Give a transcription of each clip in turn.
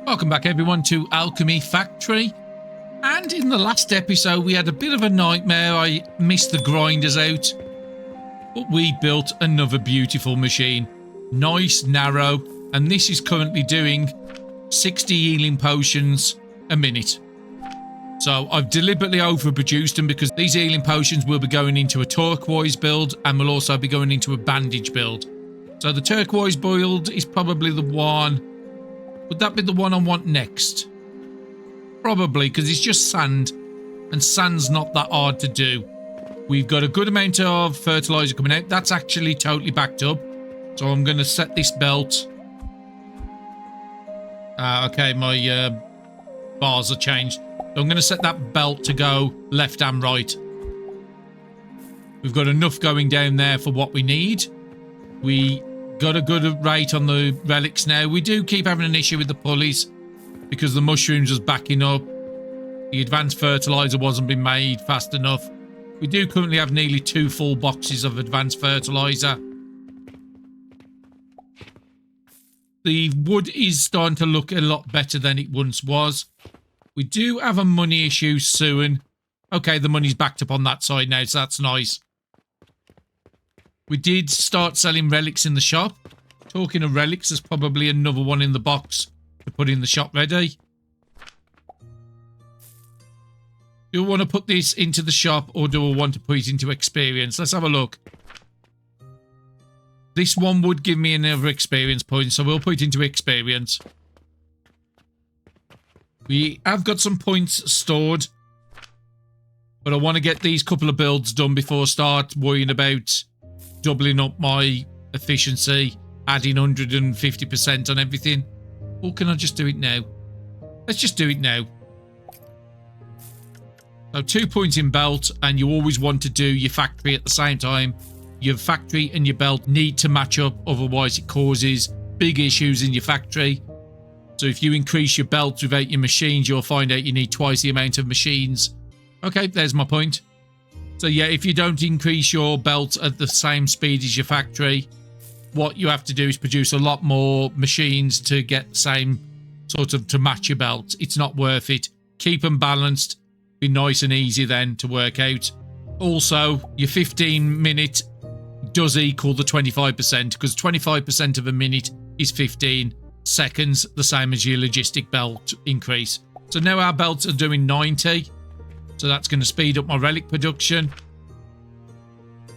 Welcome back everyone to Alchemy Factory. And in the last episode we had a bit of a nightmare. I missed the grinders out. But we built another beautiful machine. Nice, narrow. And this is currently doing 60 healing potions a minute. So I've deliberately overproduced them because these healing potions will be going into a turquoise build and will also be going into a bandage build. So the turquoise build is probably the one. Would that be the one I want next? Probably, because it's just sand. And sand's not that hard to do. We've got a good amount of fertilizer coming out. That's actually totally backed up. So I'm going to set this belt. Okay, my bars are changed. So I'm going to set that belt to go left and right. We've got enough going down there for what we need. We got a good rate on the relics now. We do keep having an issue with the pulleys because the mushrooms was backing up. The advanced fertilizer wasn't being made fast enough. We do currently have nearly 2 full boxes of advanced fertilizer. The wood is starting to look a lot better than it once was. We do have a money issue soon. Okay, the money's backed up on that side now, so that's nice. We did start selling relics in the shop. Talking of relics, there's probably another one in the box to put in the shop ready. Do I want to put this into the shop or do I want to put it into experience? Let's have a look. This one would give me another experience point, so we'll put it into experience. We have got some points stored, but I want to get these couple of builds done before I start worrying about doubling up my efficiency, adding 150% on everything. Or can I just do it now? Let's just do it now. So 2 points in belt, and you always want to do your factory at the same time. Your factory and your belt need to match up, otherwise it causes big issues in your factory. So if you increase your belt without your machines, you'll find out you need twice the amount of machines. Okay, there's my point. So yeah, if you don't increase your belt at the same speed as your factory, what you have to do is produce a lot more machines to get the same sort of to match your belt. It's not worth it. Keep them balanced. Be nice and easy then to work out. Also, your 15-minute does equal the 25% because 25% of a minute is 15 seconds, the same as your logistic belt increase. So now our belts are doing 90. So that's going to speed up my relic production.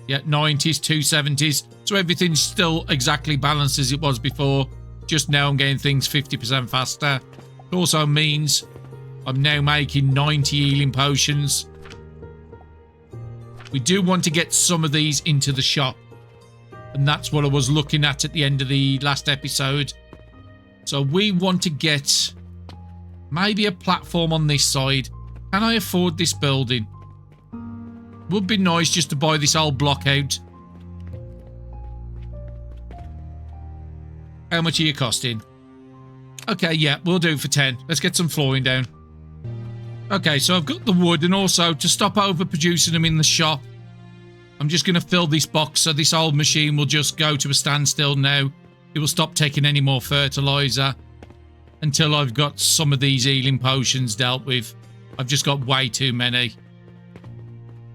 Yeah, 90s, 270s. So everything's still exactly balanced as it was before. Just now I'm getting things 50% faster. It also means I'm now making 90 healing potions. We do want to get some of these into the shop. And that's what I was looking at the end of the last episode. So we want to get maybe a platform on this side. Can I afford this building? Would be nice just to buy this old block out. How much are you costing? Okay, yeah, we'll do it for 10. Let's get some flooring down. Okay, so I've got the wood, and also to stop overproducing them in the shop, I'm just going to fill this box so this old machine will just go to a standstill now. It will stop taking any more fertilizer until I've got some of these healing potions dealt with. I've just got way too many.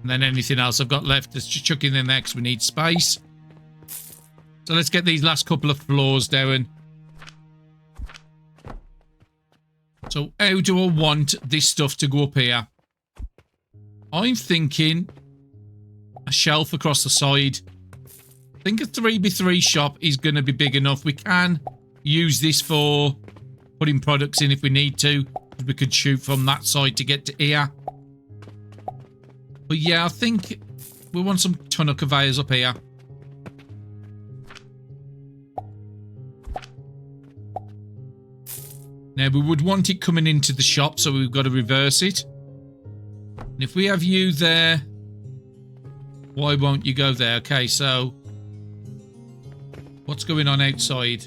And then anything else I've got left is just chucking in there because we need space. So let's get these last couple of floors down. So how do I want this stuff to go up here? I'm thinking a shelf across the side. I think a 3x3 shop is going to be big enough. We can use this for putting products in if we need to. We could shoot from that side to get to here. But yeah, I think we want some tunnel conveyors up here. Now we would want it coming into the shop, so we've got to reverse it. And if we have you there, why won't you go there? Okay, so what's going on outside?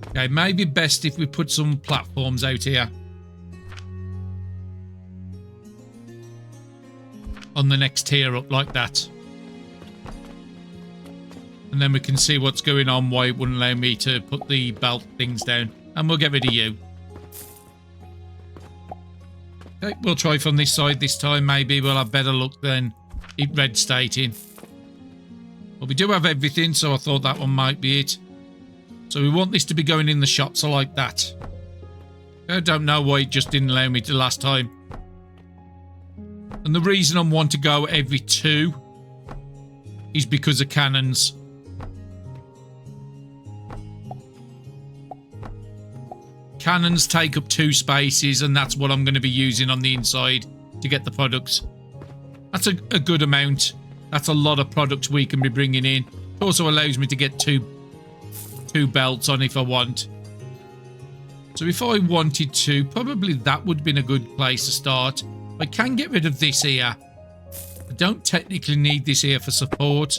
Okay, maybe best if we put some platforms out here. On the next tier up like that. And then we can see what's going on, why it wouldn't allow me to put the belt things down. And we'll get rid of you. Okay, we'll try from this side this time. Maybe we'll have better luck than it red stating. But we do have everything, so I thought that one might be it. So we want this to be going in the shop, so like that. I don't know why it just didn't allow me to last time. And the reason I want to go every 2 is because of cannons. Cannons take up 2 spaces, and that's what I'm going to be using on the inside to get the products. That's a good amount. That's a lot of products we can be bringing in. It also allows me to get two belts on if I want. So if I wanted to, probably that would have been a good place to start. I can get rid of this here. I don't technically need this here for support.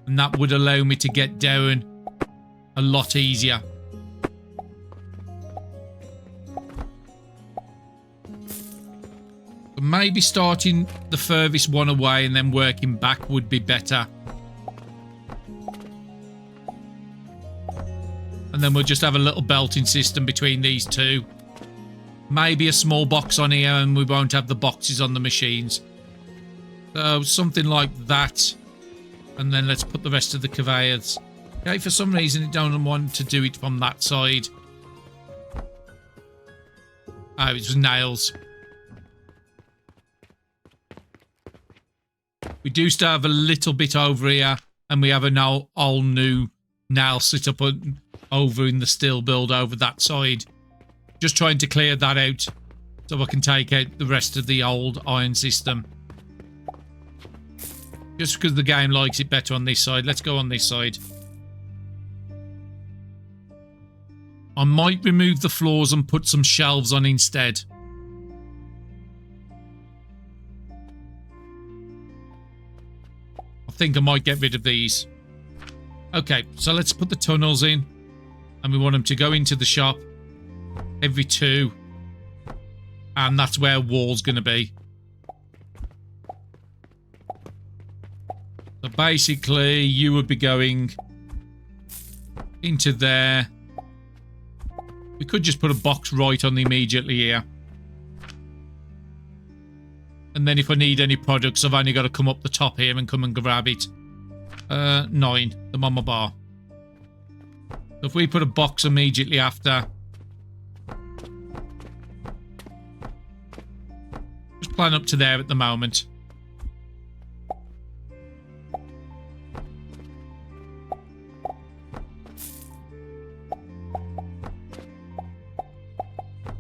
And that would allow me to get down a lot easier. But maybe starting the furthest one away and then working back would be better. And then we'll just have a little belting system between these 2. Maybe a small box on here and we won't have the boxes on the machines. So something like that. And then let's put the rest of the conveyors. Okay, for some reason it don't want to do it from that side. Oh, it was nails. We do still have a little bit over here. And we have a all new nail sit up over in the steel build over that side. Just trying to clear that out so I can take out the rest of the old iron system. Just because the game likes it better on this side. Let's go on this side. I might remove the floors and put some shelves on instead. I think I might get rid of these. Okay, so let's put the tunnels in. And we want them to go into the shop every 2. And that's where a wall's going to be. So basically, you would be going into there. We could just put a box right on the immediately here. And then if I need any products, I've only got to come up the top here and come and grab it. 9, the mama bar. So if we put a box immediately after. Just plan up to there at the moment.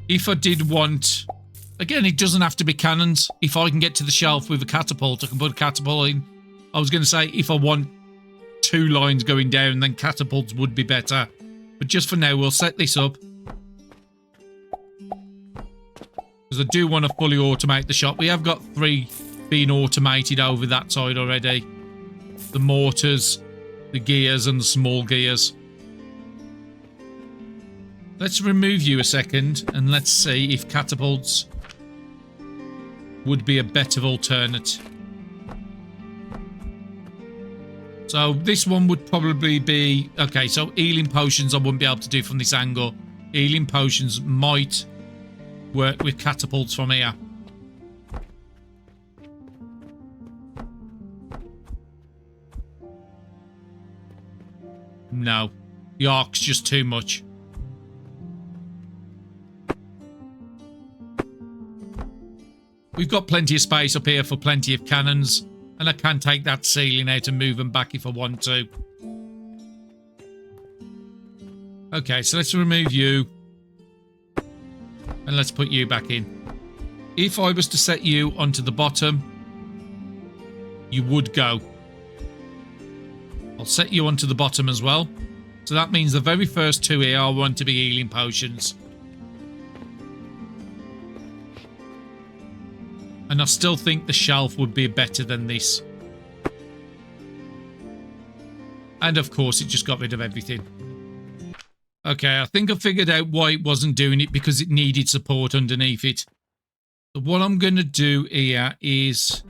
If I did want... Again, it doesn't have to be cannons. If I can get to the shelf with a catapult, I can put a catapult in. I was going to say, if I want 2 lines going down, then catapults would be better. But just for now, we'll set this up. Because I do want to fully automate the shop. We have got 3 being automated over that side already. The mortars, the gears, and the small gears. Let's remove you a second, and let's see if catapults would be a better alternate. So this one would probably be... Okay, so healing potions I wouldn't be able to do from this angle. Healing potions might work with catapults from here. No. The arc's just too much. We've got plenty of space up here for plenty of cannons. And I can take that ceiling out and move them back if I want to. Okay, so let's remove you. And let's put you back in. If I was to set you onto the bottom, you would go. I'll set you onto the bottom as well. So that means the very first 2 here I want to be healing potions. And I still think the shelf would be better than this. And of course, it just got rid of everything. Okay, I think I figured out why it wasn't doing it, because it needed support underneath it. So what I'm going to do here is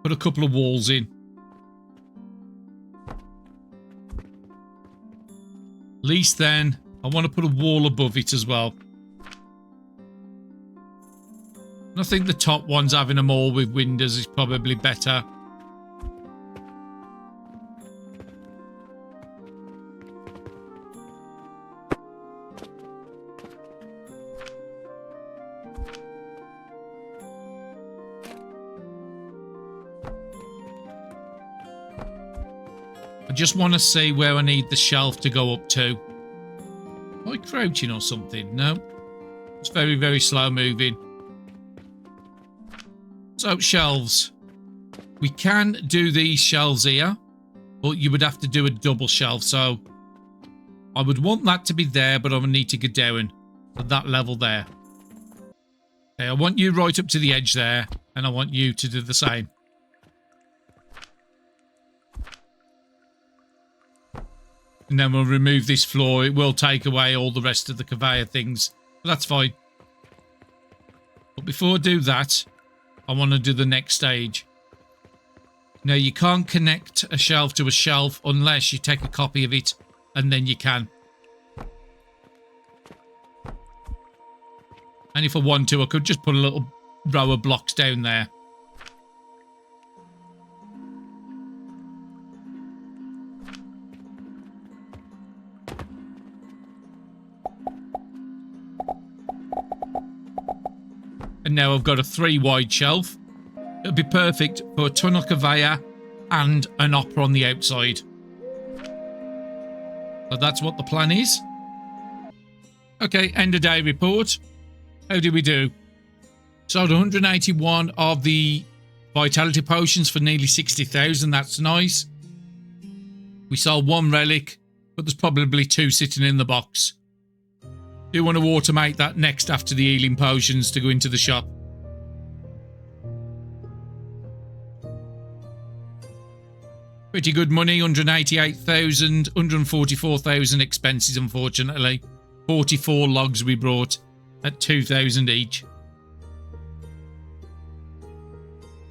put a couple of walls in. least then I want to put a wall above it as well. And I think the top ones having them all with windows is probably better. I just want to see where I need the shelf to go up to. Am I crouching or something? No. It's very, very slow moving. So, shelves. We can do these shelves here, but you would have to do a double shelf. So, I would want that to be there, but I would need to go down to that level there. Okay, I want you right up to the edge there, and I want you to do the same. And then we'll remove this floor. It will take away all the rest of the conveyor things. But that's fine. But before I do that, I want to do the next stage. Now, you can't connect a shelf to a shelf unless you take a copy of it, and then you can. And if I want to, I could just put a little row of blocks down there. And now I've got a 3-wide shelf. It'll be perfect for a tunnel conveyor and an opera on the outside. So that's what the plan is. Okay, end of day report. How did we do? Sold 181 of the vitality potions for nearly 60,000. That's nice. We sold 1 relic, but there's probably 2 sitting in the box. Do want to automate that next after the healing potions to go into the shop. Pretty good money, 188,000, 144,000 expenses, unfortunately. 44 logs we brought at 2,000 each.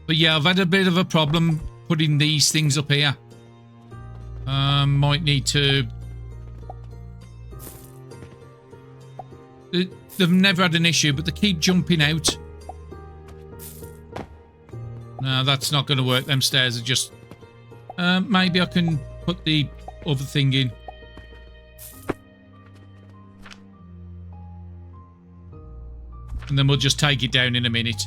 But yeah, I've had a bit of a problem putting these things up here. Might need to... They've never had an issue, but they keep jumping out. No, that's not going to work. Them stairs are just... maybe I can put the other thing in. And then we'll just take it down in a minute.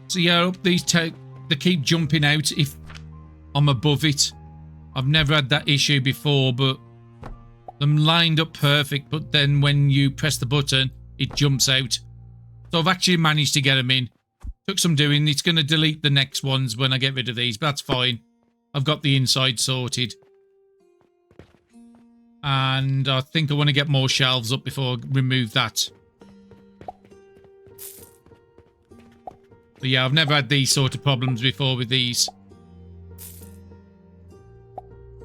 So yeah, up these they keep jumping out if I'm above it. I've never had that issue before, but them lined up perfect, but then when you press the button, it jumps out. So I've actually managed to get them in. Took some doing. It's going to delete the next ones when I get rid of these, but that's fine. I've got the inside sorted. And I think I want to get more shelves up before I remove that. But yeah, I've never had these sort of problems before with these.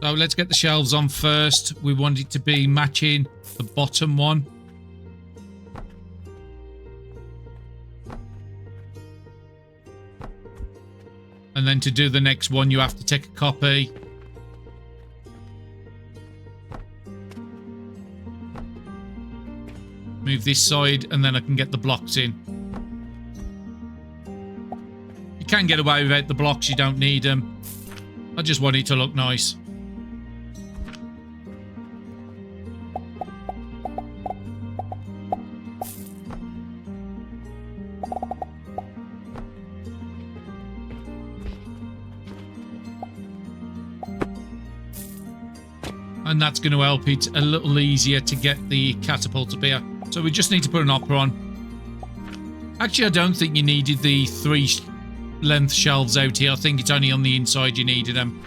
So let's get the shelves on first. We want it to be matching the bottom one. And then to do the next one, you have to take a copy. Move this side, and then I can get the blocks in. You can get away without the blocks, you don't need them. I just want it to look nice. And that's going to help it a little easier to get the catapult up here. So we just need to put an opera on. Actually, I don't think you needed the 3 length shelves out here. I think it's only on the inside you needed them.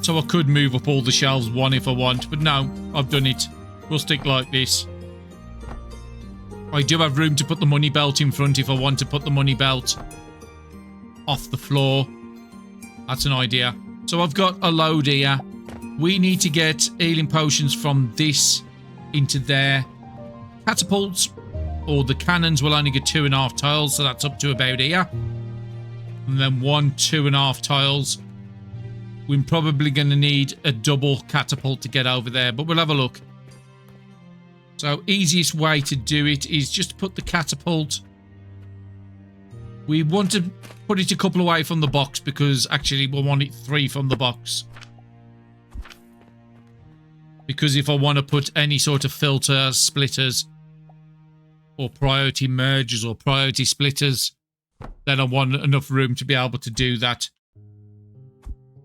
So I could move up all the shelves one if I want, but no, I've done it. We'll stick like this. I do have room to put the money belt in front if I want to put the money belt off the floor. That's an idea. So I've got a load here. We need to get healing potions from this into there. Catapults, or the cannons, will only get 2.5 tiles, so that's up to about here. And then 1 2.5 tiles. We're probably going to need a double catapult to get over there, but we'll have a look. So easiest way to do it is just put the catapult. We want to put it a couple away from the box because actually we'll want it 3 from the box. Because if I want to put any sort of filter, splitters, or priority mergers or priority splitters, then I want enough room to be able to do that.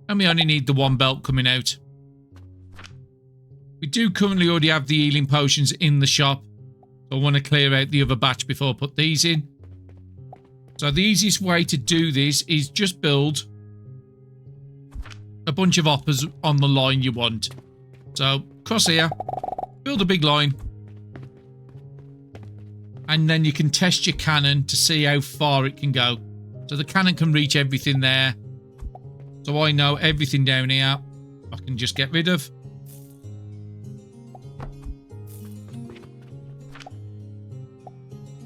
And we only need the 1 belt coming out. We do currently already have the healing potions in the shop. So I want to clear out the other batch before I put these in. So the easiest way to do this is just build a bunch of hoppers on the line you want. So cross here, build a big line. And then you can test your cannon to see how far it can go. So the cannon can reach everything there. So I know everything down here I can just get rid of.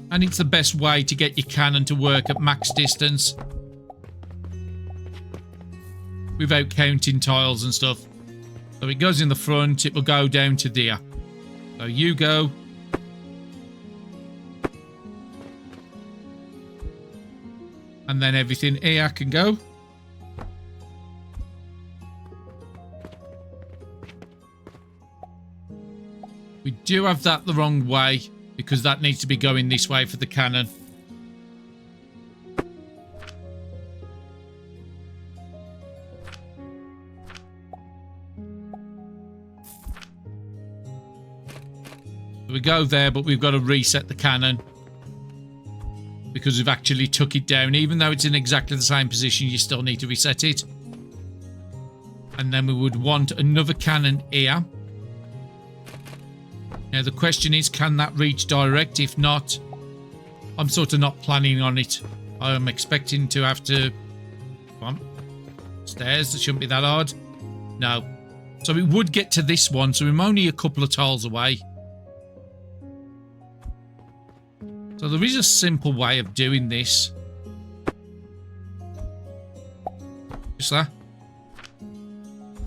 And it's the best way to get your cannon to work at max distance. Without counting tiles and stuff. So it goes in the front, it will go down to there. So you go. And then everything here can go. We do have that the wrong way because that needs to be going this way for the cannon. We go there, but we've got to reset the cannon because we've actually took it down. Even though it's in exactly the same position, you still need to reset it. And then we would want another cannon here. Now the question is, can that reach direct? If not, I'm sort of not planning on it. I'm expecting to have to... Come on. Stairs, that shouldn't be that hard. No. So it would get to this one, so I'm only a couple of tiles away. So there is a simple way of doing this. Just that.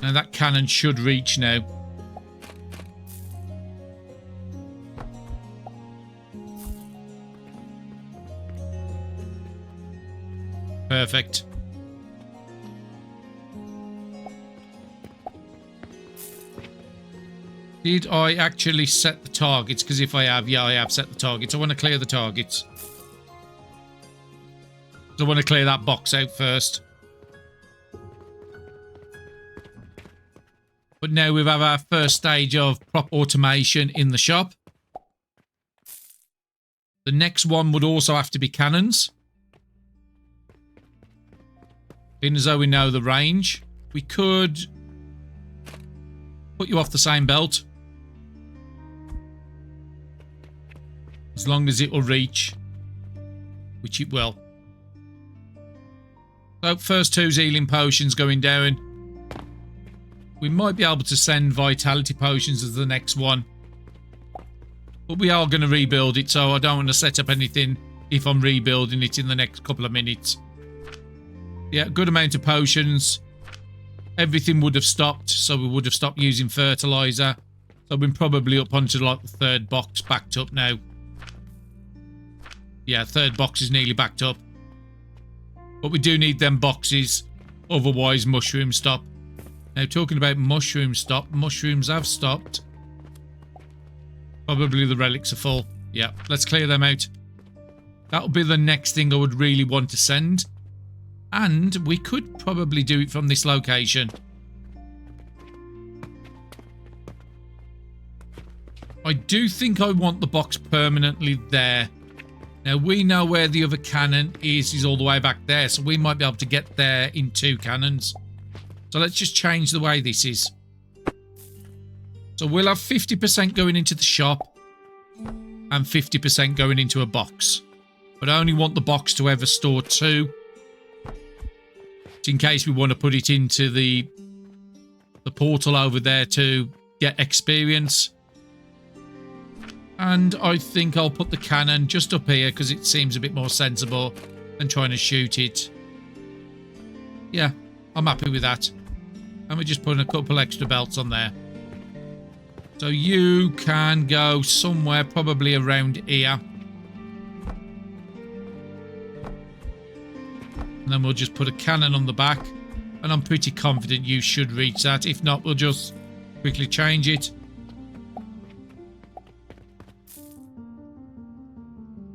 Now that cannon should reach now. Perfect. Did I actually set the targets? Because if I have, yeah, I have set the targets. I want to clear the targets. So I want to clear that box out first. But now we have our first stage of prop automation in the shop. The next one would also have to be cannons. Being as though we know the range, we could put you off the same belt. As long as it will reach, which it will. So first 2's healing potions going down. We might be able to send vitality potions as the next one. But we are going to rebuild it, so I don't want to set up anything if I'm rebuilding it in the next couple of minutes. Yeah, good amount of potions. Everything would have stopped, so we would have stopped using fertilizer. So we're probably up onto like the 3rd box backed up now. Yeah, 3rd box is nearly backed up. But we do need them boxes, otherwise mushrooms stop. Now talking about mushrooms stop, mushrooms have stopped. Probably the relics are full. Yeah, let's clear them out. That'll be the next thing I would really want to send. And we could probably do it from this location. I do think I want the box permanently there. Now we know where the other cannon is all the way back there. So we might be able to get there in 2 cannons. So let's just change the way this is. So we'll have 50% going into the shop. And 50% going into a box. But I only want the box to ever store 2. In case we want to put it into the portal over there to get experience. And I think I'll put the cannon just up here because it seems a bit more sensible than trying to shoot it. Yeah, I'm happy with that. And we're just putting a couple extra belts on there. So you can go somewhere probably around here. And then we'll just put a cannon on the back. And I'm pretty confident you should reach that. If not, we'll just quickly change it.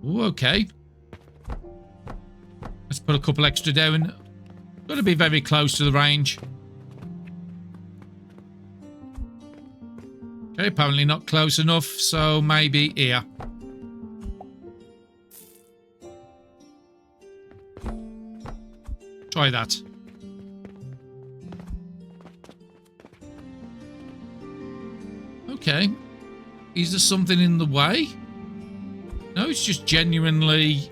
Ooh, okay. Let's put a couple extra down. Got to be very close to the range. Okay, apparently not close enough, so maybe here. Try that. Okay. Is there something in the way? No, it's just genuinely...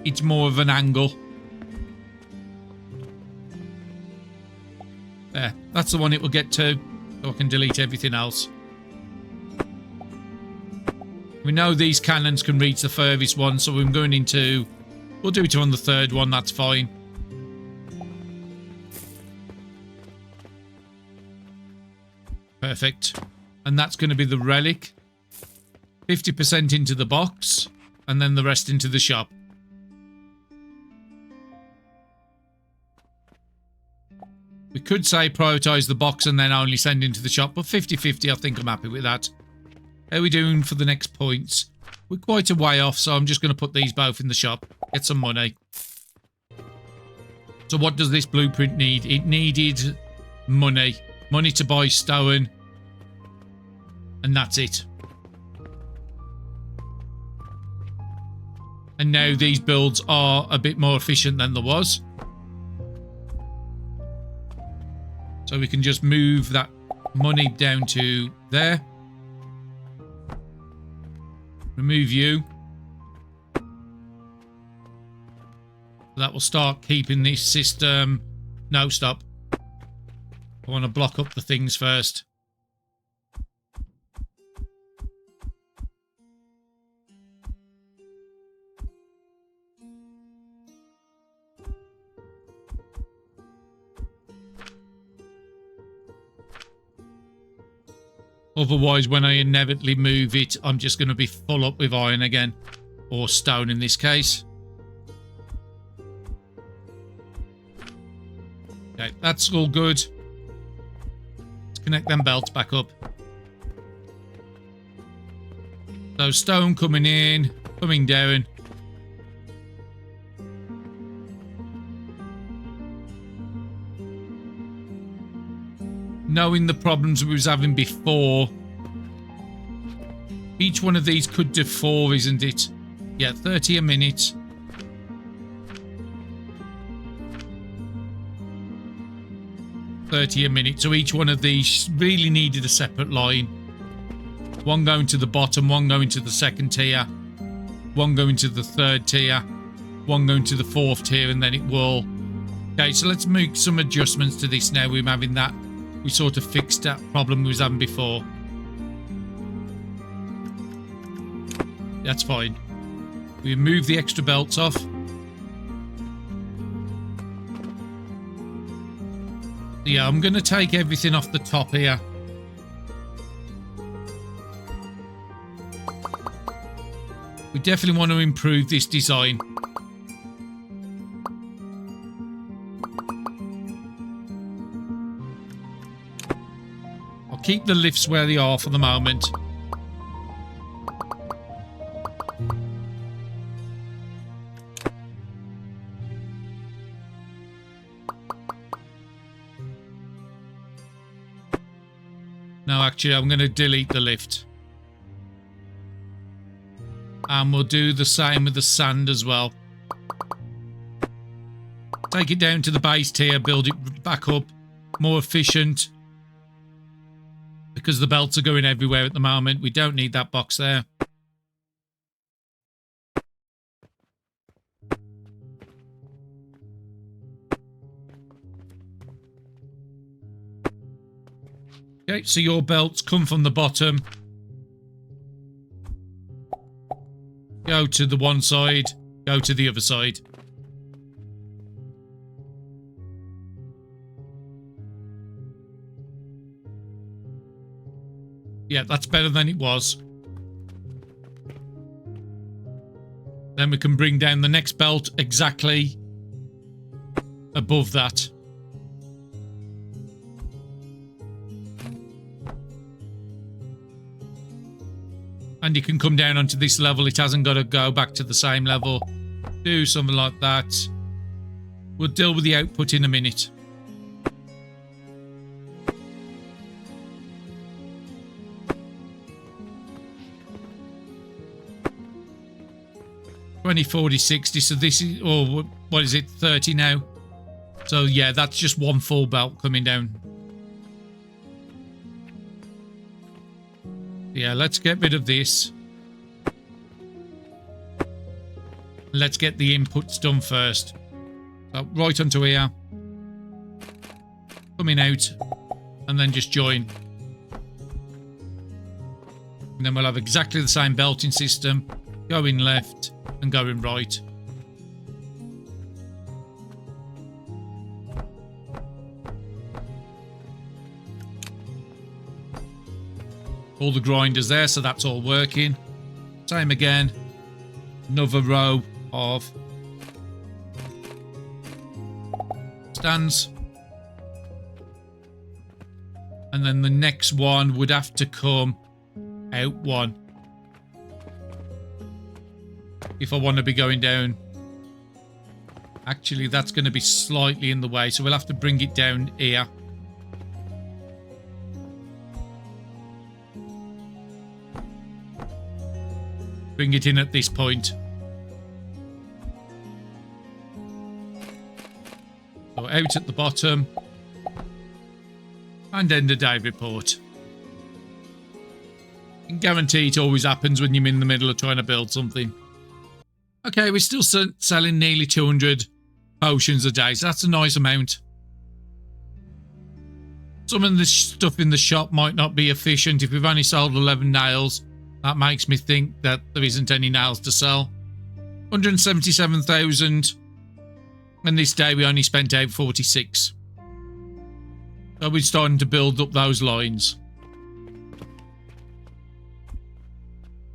It's more of an angle. There. That's the one it will get to. So I can delete everything else. We know these cannons can reach the furthest one, so I'm going into... We'll do it on the third one, that's fine. Perfect. And that's going to be the relic. 50% into the box, and then the rest into the shop. We could say prioritise the box and then only send into the shop, but 50-50, I think I'm happy with that. How are we doing for the next points? We're quite a way off, so I'm just going to put these both in the shop. Get some money. So what does this blueprint need? It needed money. Money to buy stone. And that's it. And now these builds are a bit more efficient than there was. So we can just move that money down to there. Remove you. That will start keeping this system... No, stop. I want to block up the things first. Otherwise, when I inevitably move it, I'm just going to be full up with iron again. Or stone in this case. Okay, that's all good. Let's connect them belts back up. So stone coming in, coming down. Knowing the problems we was having before, each one of these could do 4, isn't it? Yeah, 30 a minute. So each one of these really needed a separate line. One going to the bottom, one going to the second tier, one going to the third tier, one going to the fourth tier, and then it will... Okay, so let's make some adjustments to this now. We're having that. We sort of fixed that problem we was having before. That's fine. We move the extra belts off. Yeah, I'm going to take everything off the top here. We definitely want to improve this design. I'll keep the lifts where they are for the moment. No, actually, I'm going to delete the lift. And we'll do the same with the sand as well. Take it down to the base tier, build it back up. More efficient. Because the belts are going everywhere at the moment. We don't need that box there. Okay, so your belts come from the bottom. Go to the one side, go to the other side. Yeah, that's better than it was. Then we can bring down the next belt exactly above that. And you can come down onto this level. It hasn't got to go back to the same level. Do something like that. We'll deal with the output in a minute. $20, $40, $60. So this is, or what is it, 30 now? So yeah, that's just one full belt coming down. Yeah, let's get rid of this. Let's get the inputs done first. So right onto here. Coming out. And then just join. And then we'll have exactly the same belting system. Going left and going right. All the grinders there, so that's all working. Same again. Another row of stands. And then the next one would have to come out one. If I want to be going down. Actually, that's going to be slightly in the way, so we'll have to bring it down here. Bring it in at this point. So out at the bottom. And end of day report. I can guarantee it always happens when you're in the middle of trying to build something. Okay, we're still selling nearly 200 potions a day, so that's a nice amount. Some of the stuff in the shop might not be efficient. If we've only sold 11 nails, that makes me think that there isn't any nails to sell. 177,000. And this day we only spent out 46. So we're starting to build up those lines.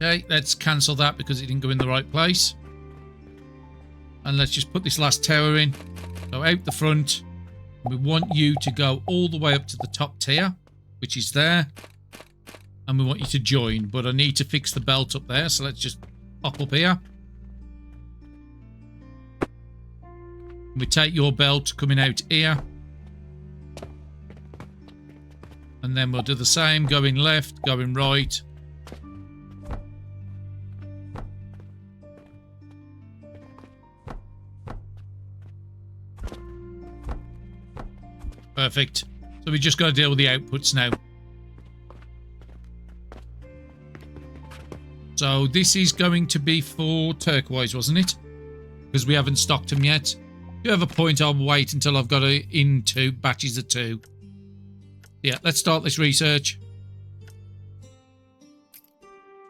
Okay, let's cancel that because it didn't go in the right place. And let's just put this last tower in. So out the front. We want you to go all the way up to the top tier, which is there. And we want you to join, but I need to fix the belt up there, so let's just pop up here. We take your belt coming out here. And then we'll do the same, going left, going right. Perfect. So we just got to deal with the outputs now. So this is going to be for Turquoise, wasn't it? Because we haven't stocked them yet. If you have a point, I'll wait until I've got it into batches of 2. Yeah, let's start this research.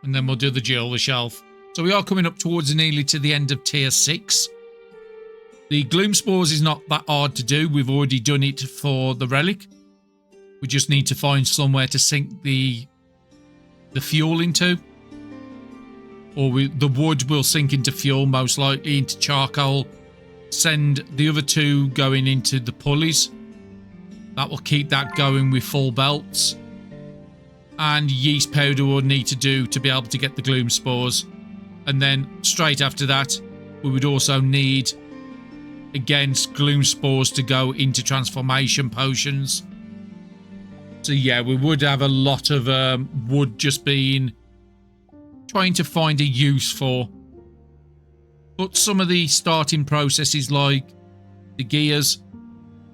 And then we'll do the jewelry shelf. So we are coming up towards nearly to the end of tier 6. The gloom spores is not that hard to do. We've already done it for the relic. We just need to find somewhere to sink the fuel into. Or the wood will sink into fuel, most likely into charcoal. Send the other 2 going into the pulleys. That will keep that going with full belts. And yeast powder we'll need to do to be able to get the gloom spores. And then straight after that, we would also need, again, gloom spores to go into transformation potions. So yeah, we would have a lot of wood just being trying to find a use for. But some of the starting processes like the gears,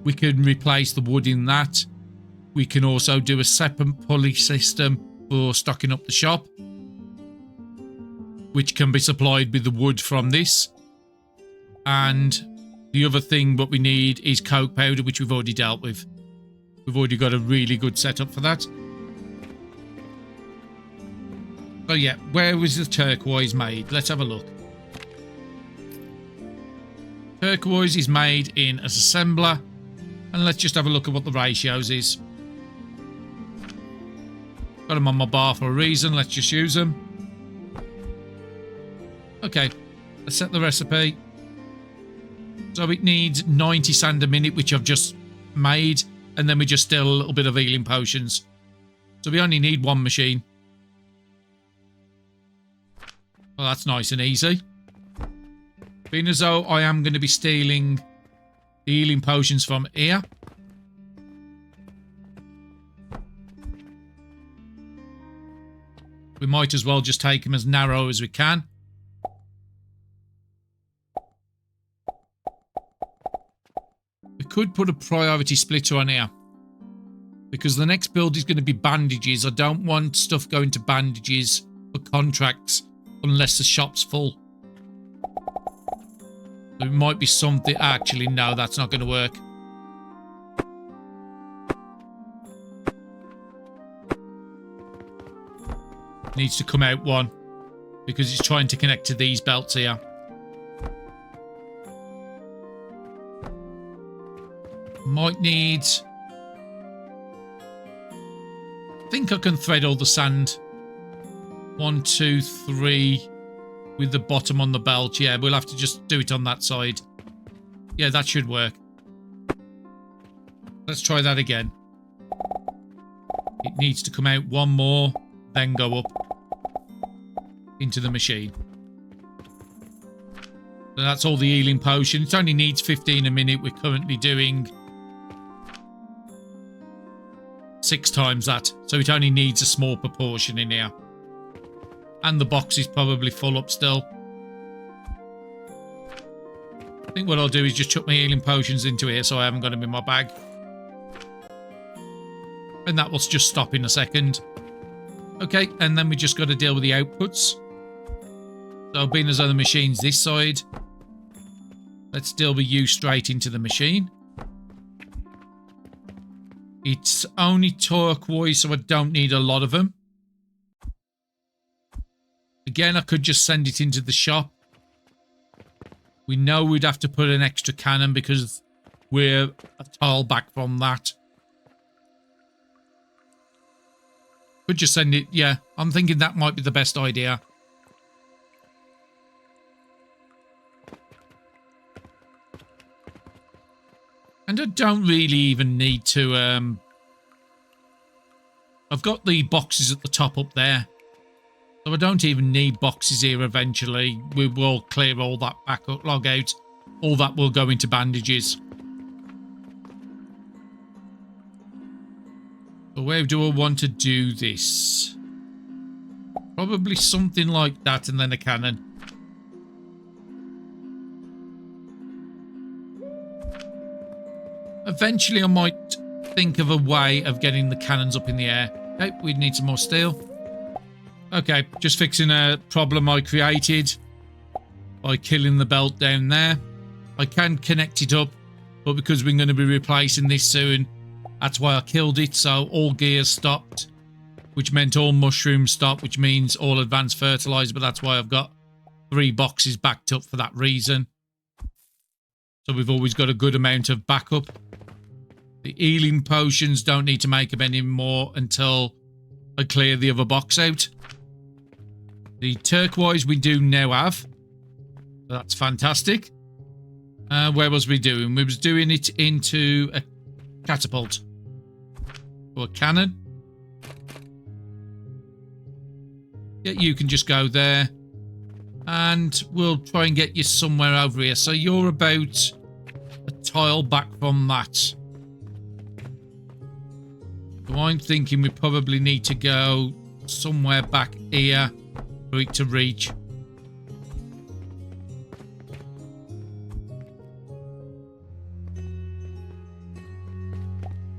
we can replace the wood in that. We can also do a separate pulley system for stocking up the shop, which can be supplied with the wood from this. And the other thing what we need is coke powder, which we've already dealt with. We've already got a really good setup for that. So yeah, where was the turquoise made? Let's have a look. Turquoise is made in as assembler. And let's just have a look at what the ratios is. Got them on my bar for a reason. Let's just use them. Okay, let's set the recipe. So it needs 90 sand a minute, which I've just made. And then we just still a little bit of healing potions. So we only need one machine. Well, that's nice and easy. Being as though I am going to be stealing the healing potions from here. We might as well just take them as narrow as we can. We could put a priority splitter on here. Because the next build is going to be bandages. I don't want stuff going to bandages for contracts unless the shop's full. There might be something... Actually, no, that's not going to work. Needs to come out one. Because it's trying to connect to these belts here. Might need... I think I can thread all the sand. 1, 2, 3... with the bottom on the belt. Yeah, we'll have to just do it on that side. Yeah, that should work. Let's try that again. It needs to come out one more, then go up into the machine. So that's all the healing potion. It only needs 15 a minute. We're currently doing 6 times that. So it only needs a small proportion in here. And the box is probably full up still. I think what I'll do is just chuck my healing potions into here so I haven't got them in my bag. And that will just stop in a second. Okay, and then we just got to deal with the outputs. So being as though the machine's this side, let's deal with you straight into the machine. It's only turquoise, so I don't need a lot of them. Again, I could just send it into the shop. We know we'd have to put an extra cannon because we're a tile back from that. Could just send it, yeah. I'm thinking that might be the best idea. And I don't really even need to... I've got the boxes at the top up there. So I don't even need boxes here eventually. We will clear all that backlog out. All that will go into bandages. So where do I want to do this? Probably something like that and then a cannon. Eventually I might think of a way of getting the cannons up in the air. Okay, we need some more steel. Okay, just fixing a problem I created by killing the belt down there. I can connect it up, but because we're going to be replacing this soon, that's why I killed it. So all gears stopped, which meant all mushrooms stopped, which means all advanced fertilizer, but that's why I've got 3 boxes backed up for that reason. So we've always got a good amount of backup. The healing potions don't need to make them anymore until I clear the other box out. The turquoise we do now have. That's fantastic. Where was we doing? We was doing it into a catapult. Or a cannon. Yeah, you can just go there. And we'll try and get you somewhere over here. So you're about a tile back from that. So I'm thinking we probably need to go somewhere back here for it to reach.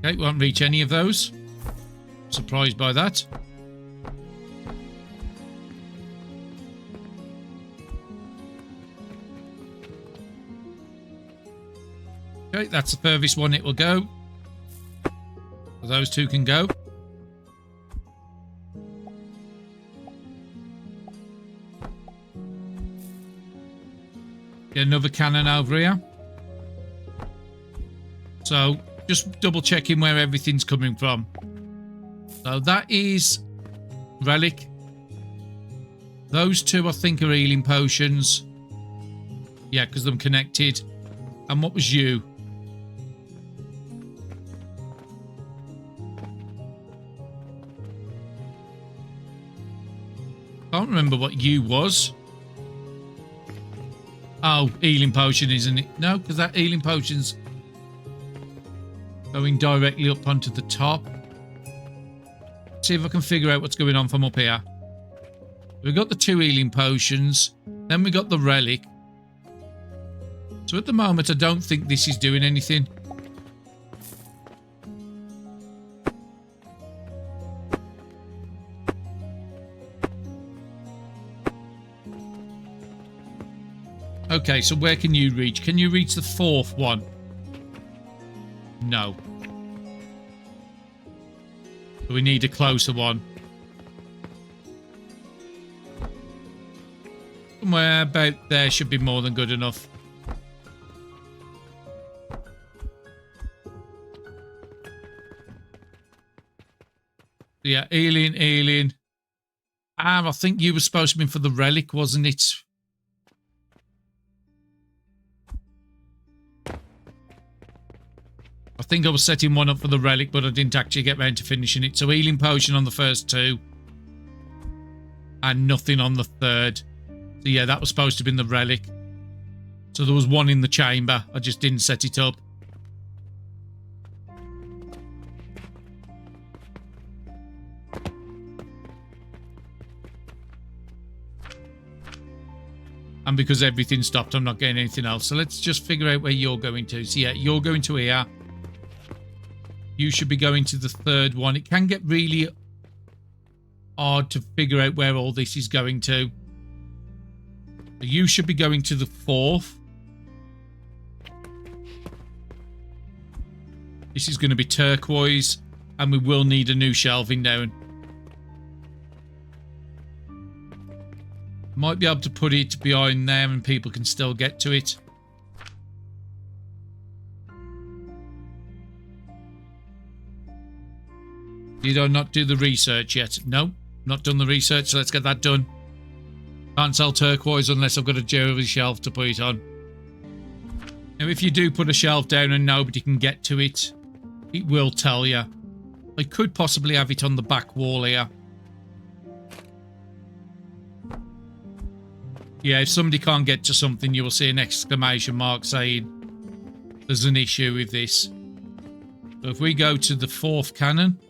Okay, won't reach any of those. Surprised by that. Okay, that's the furthest one it will go. So those two can go. Get another cannon over here. So just double checking where everything's coming from. So that is relic. Those two I think are healing potions. Yeah, because I'm connected. And what was you? Can't remember what you was. Oh, healing potion, isn't it? No, because that healing potion's going directly up onto the top. See if I can figure out what's going on from up here. We've got the 2 healing potions. Then we got the relic. So at the moment, I don't think this is doing anything. Okay, so where can you reach? Can you reach the 4th one? No. So we need a closer one. Somewhere about there should be more than good enough. Yeah, alien. I think you were supposed to be for the relic, wasn't it? I think I was setting one up for the relic, but I didn't actually get round to finishing it. So healing potion on the first 2. And nothing on the 3rd. So yeah, that was supposed to have been the relic. So there was one in the chamber. I just didn't set it up. And because everything stopped, I'm not getting anything else. So let's just figure out where you're going to. So yeah, you're going to here. You should be going to the 3rd one. It can get really hard to figure out where all this is going to. You should be going to the 4th. This is going to be turquoise. And we will need a new shelving down. Might be able to put it behind there and people can still get to it. Did I not do the research yet? No, not done the research, so let's get that done. Can't sell turquoise unless I've got a jewelry shelf to put it on. Now, if you do put a shelf down and nobody can get to it, it will tell you. I could possibly have it on the back wall here. Yeah, if somebody can't get to something, you will see an exclamation mark saying there's an issue with this. So if we go to the 4th cannon.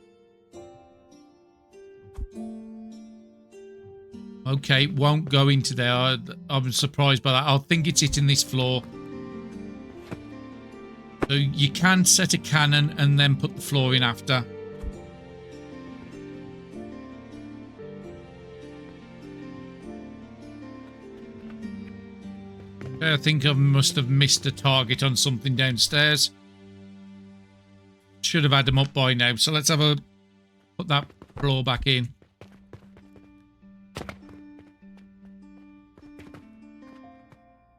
Okay, won't go into there. I'm surprised by that. I think it's hitting this floor. So you can set a cannon and then put the floor in after. I think I must have missed a target on something downstairs. Should have had them up by now. So let's have a put that floor back in.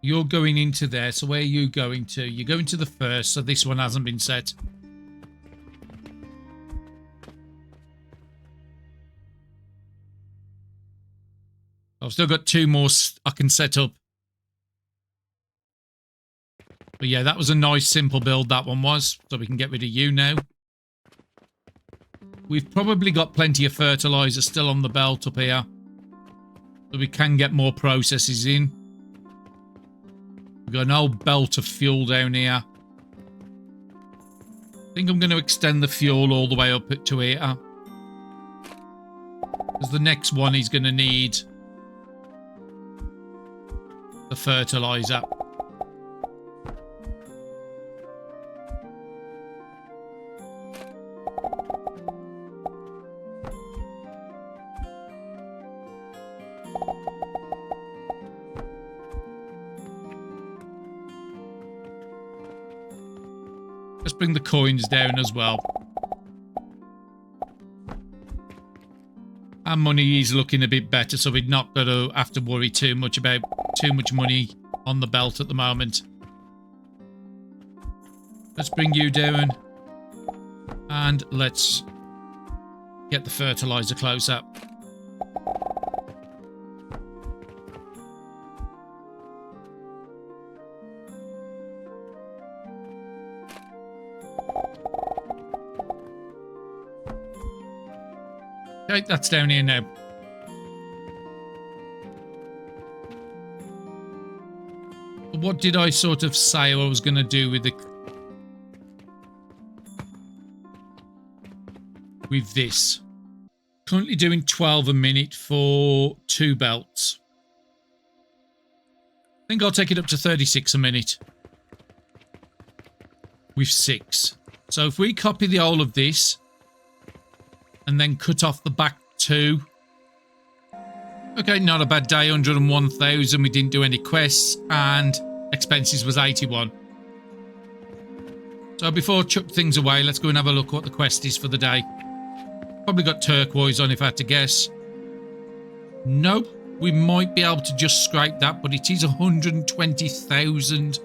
You're going into there. So where are you going to? You're going to the 1st. So this one hasn't been set. I've still got 2 more I can set up. But yeah, that was a nice simple build, that one was. So we can get rid of you now. We've probably got plenty of fertilizer still on the belt up here. So we can get more processes in. We've got an old belt of fuel down here. I think I'm going to extend the fuel all the way up to here. Because the next one is going to need the fertilizer. Let's bring the coins down as well. Our money is looking a bit better, so we're not going to have to worry too much about too much money on the belt at the moment. Let's bring you down. And let's get the fertilizer closer. Okay, that's down here now. What did I sort of say I was going to do with this? Currently doing 12 a minute for 2 belts. I think I'll take it up to 36 a minute with 6. So if we copy the whole of this and then cut off the back 2. Okay, not a bad day. 101,000. We didn't do any quests and expenses was 81. So before I chuck things away, let's go and have a look what the quest is for the day. Probably got turquoise on if I had to guess. Nope. We might be able to just scrape that, but it is 120,000.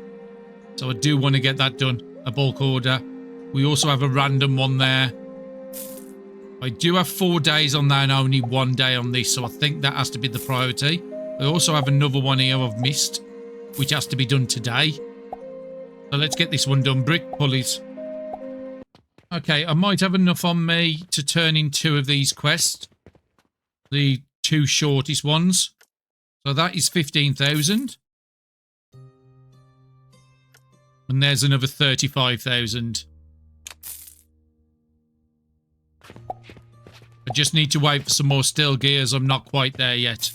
So I do want to get that done. A bulk order. We also have a random one there. I do have 4 days on that and only 1 day on this, so I think that has to be the priority. I also have another one here I've missed, which has to be done today. So let's get this one done. Brick pulleys. Okay, I might have enough on me to turn in 2 of these quests. The 2 shortest ones. So that is 15,000. And there's another 35,000. I just need to wait for some more steel gears. I'm not quite there yet.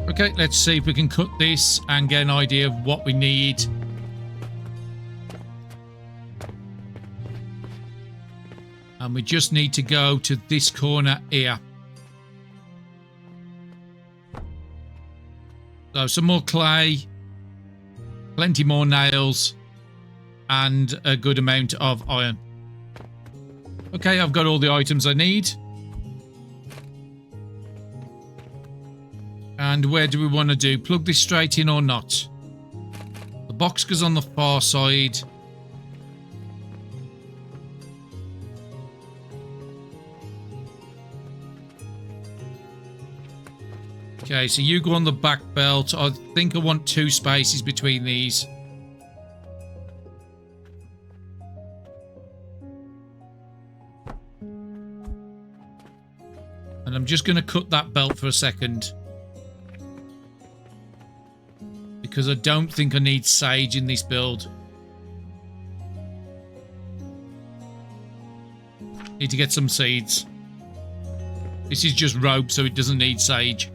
Okay, let's see if we can cut this and get an idea of what we need. And we just need to go to this corner here. So some more clay, plenty more nails, and a good amount of iron. Okay, I've got all the items I need. And where do we want to do? Plug this straight in or not? The box goes on the far side. Okay, so you go on the back belt. I think I want 2 spaces between these. And I'm just going to cut that belt for a second. Because I don't think I need sage in this build. Need to get some seeds. This is just rope, so it doesn't need sage.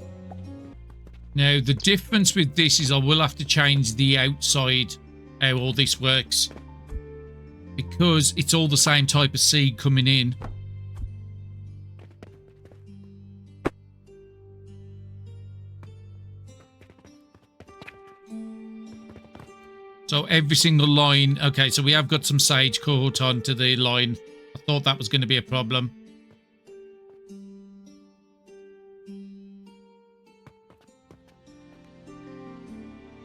Now, the difference with this is I will have to change the outside, how all this works. Because it's all the same type of seed coming in. So every single line... Okay, so we have got some sage caught onto the line. I thought that was going to be a problem.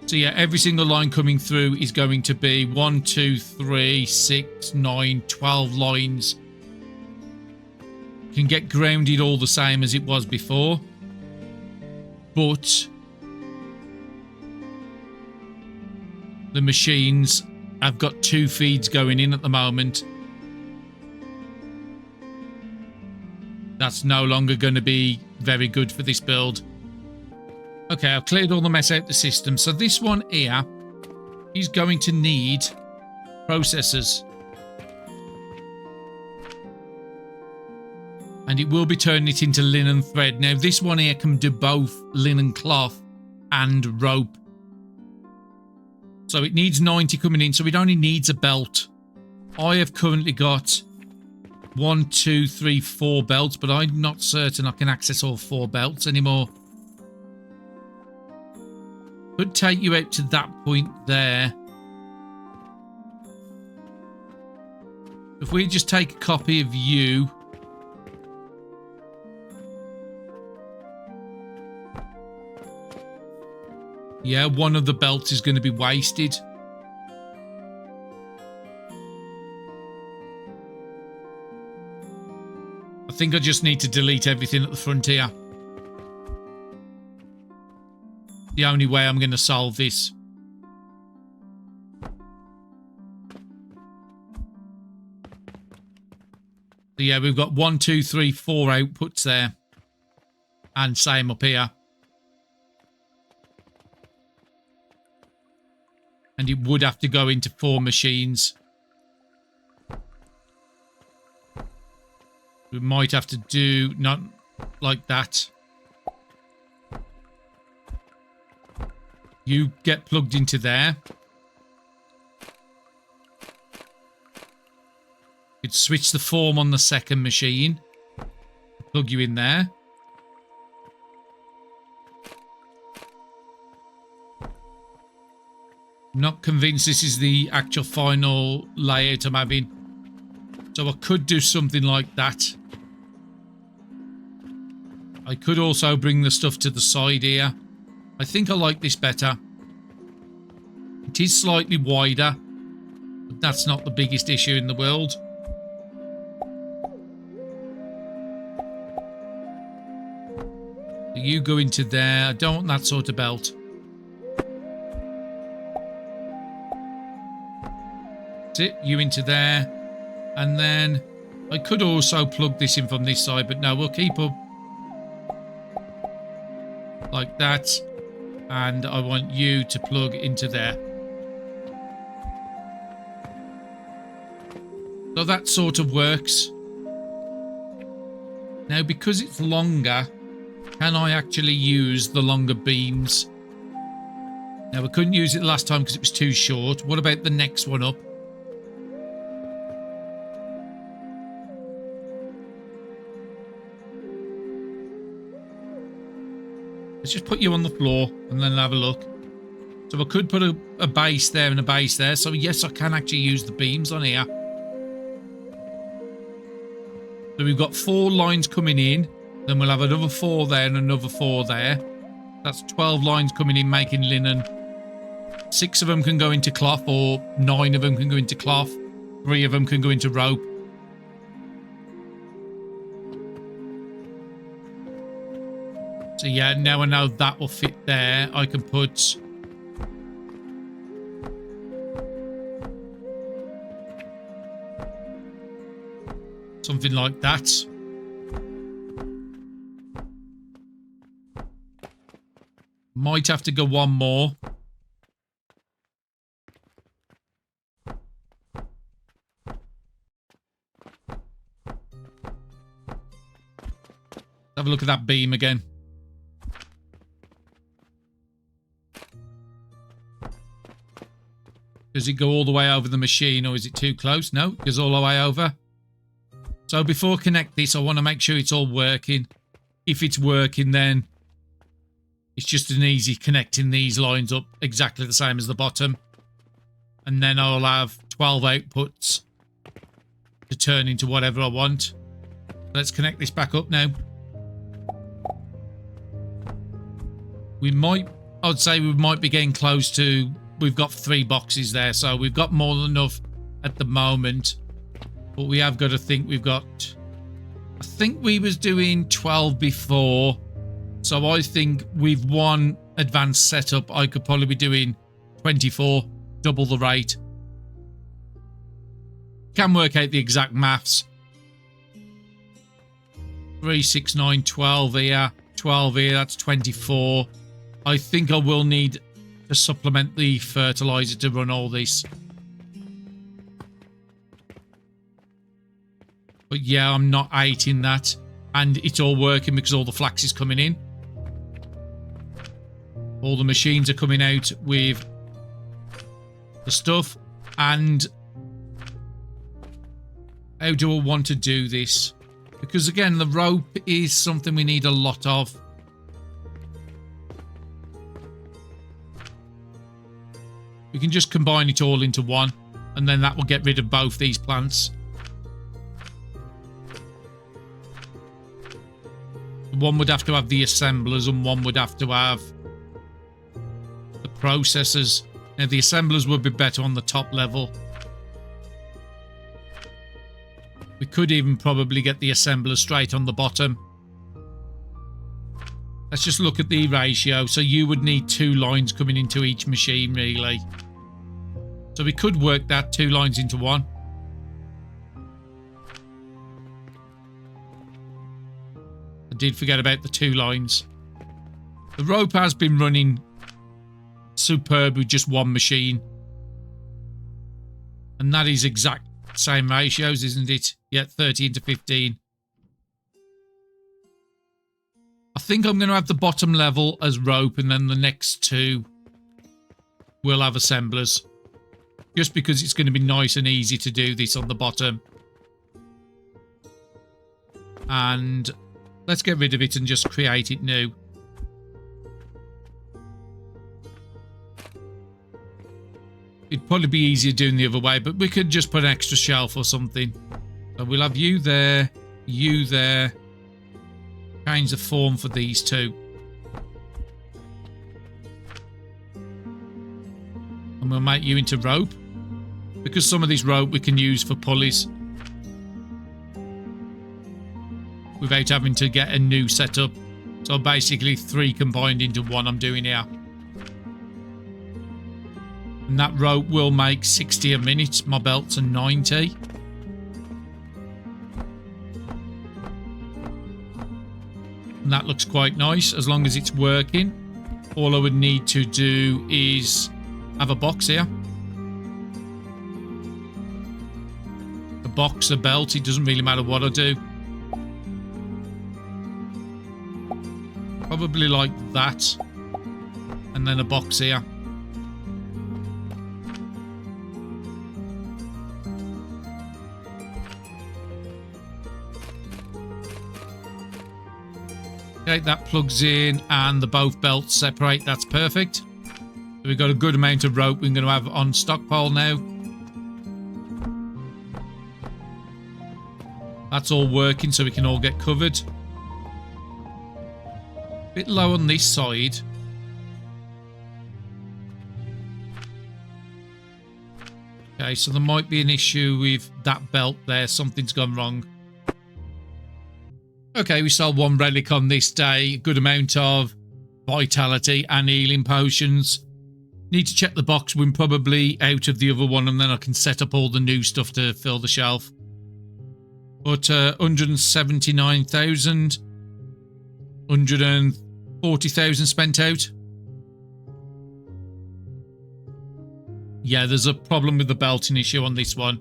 So yeah, every single line coming through is going to be 1, 2, 3, 6, 9, 12 lines. Can get grounded all the same as it was before. But the machines have got 2 feeds going in at the moment. That's no longer going to be very good for this build. Okay, I've cleared all the mess out the system. So this one here is going to need processors. And it will be turning it into linen thread. Now, this one here can do both linen cloth and rope. So it needs 90 coming in. So it only needs a belt. I have currently got 1, 2, 3, 4 belts. But I'm not certain I can access all 4 belts anymore. Could take you out to that point there. If we just take a copy of you. Yeah, one of the belts is going to be wasted. I think I just need to delete everything at the front here. The only way I'm going to solve this. So yeah, we've got 1, 2, 3, 4 outputs there. And same up here. And it would have to go into 4 machines. We might have to do not like that. You get plugged into there. You'd switch the form on the second machine. Plug you in there. I'm not convinced this is the actual final layout I'm having. So I could do something like that. I could also bring the stuff to the side here. I think I like this better. It is slightly wider, but that's not the biggest issue in the world. You go into there. I don't want that sort of belt. That's it. You into there. And then I could also plug this in from this side, but no, we'll keep up like that. And I want you to plug into there. So that sort of works. Now, because it's longer, can I actually use the longer beams? Now, we couldn't use it last time because it was too short. What about the next one up? Let's just put you on the floor and then have a look. So I could put a base there and a base there. So yes, I can actually use the beams on here. So we've got 4 lines coming in. Then we'll have another 4 there and another 4 there. That's 12 lines coming in making linen. 6 of them can go into cloth, or 9 of them can go into cloth. 3 of them can go into rope. So yeah, now I know that will fit there. I can put something like that. Might have to go one more. Have a look at that beam again. Does it go all the way over the machine, or is it too close? No, it goes all the way over. So before I connect this, I want to make sure it's all working. If it's working, then it's just an easy connecting these lines up exactly the same as the bottom. And then I'll have 12 outputs to turn into whatever I want. Let's connect this back up now. I'd say we might be getting close to, we've got 3 boxes there. So we've got more than enough at the moment. But we have got to think we've got, I think we was doing 12 before. So I think with one advanced setup, I could probably be doing 24, double the rate. Can work out the exact maths. 3, 6, 9, 12 here, 12 here, that's 24. I think I will need to supplement the fertilizer to run all this. But yeah, I'm not hating that. And it's all working because all the flax is coming in. All the machines are coming out with the stuff. And how do I want to do this? Because again, the rope is something we need a lot of. We can just combine it all into one. And then that will get rid of both these plants. One would have to have the assemblers and one would have to have processors. Now, the assemblers would be better on the top level. We could even probably get the assembler straight on the bottom. Let's just look at the ratio. So you would need 2 lines coming into each machine, really. So we could work that 2 lines into 1. I did forget about the 2 lines. The rope has been running superb with just 1 machine. And that is exact same ratios, isn't it? Yeah, 13 to 15. I think I'm going to have the bottom level as rope, and then the next 2 will have assemblers. Just because it's going to be nice and easy to do this on the bottom. And let's get rid of it and just create it new. It'd probably be easier doing the other way, but we could just put an extra shelf or something. So we'll have you there, you there. Change the form for these 2. And we'll make you into rope. Because some of this rope we can use for pulleys. Without having to get a new setup. So basically 3 combined into 1 I'm doing here. And that rope will make 60 a minute. My belts are 90. And that looks quite nice as long as it's working. All I would need to do is have a box here. A box, a belt, it doesn't really matter what I do. Probably like that. And then a box here. Okay, that plugs in and the both belts separate. That's perfect. So we've got a good amount of rope we're going to have on stockpile now. That's all working so we can all get covered. Bit low on this side. Okay, so there might be an issue with that belt there. Something's gone wrong. Okay, we sold 1 relic on this day. Good amount of vitality and healing potions. Need to check the box when probably out of the other one, and then I can set up all the new stuff to fill the shelf. But 179,000. 140,000 spent out. Yeah, there's a problem with the belting issue on this one.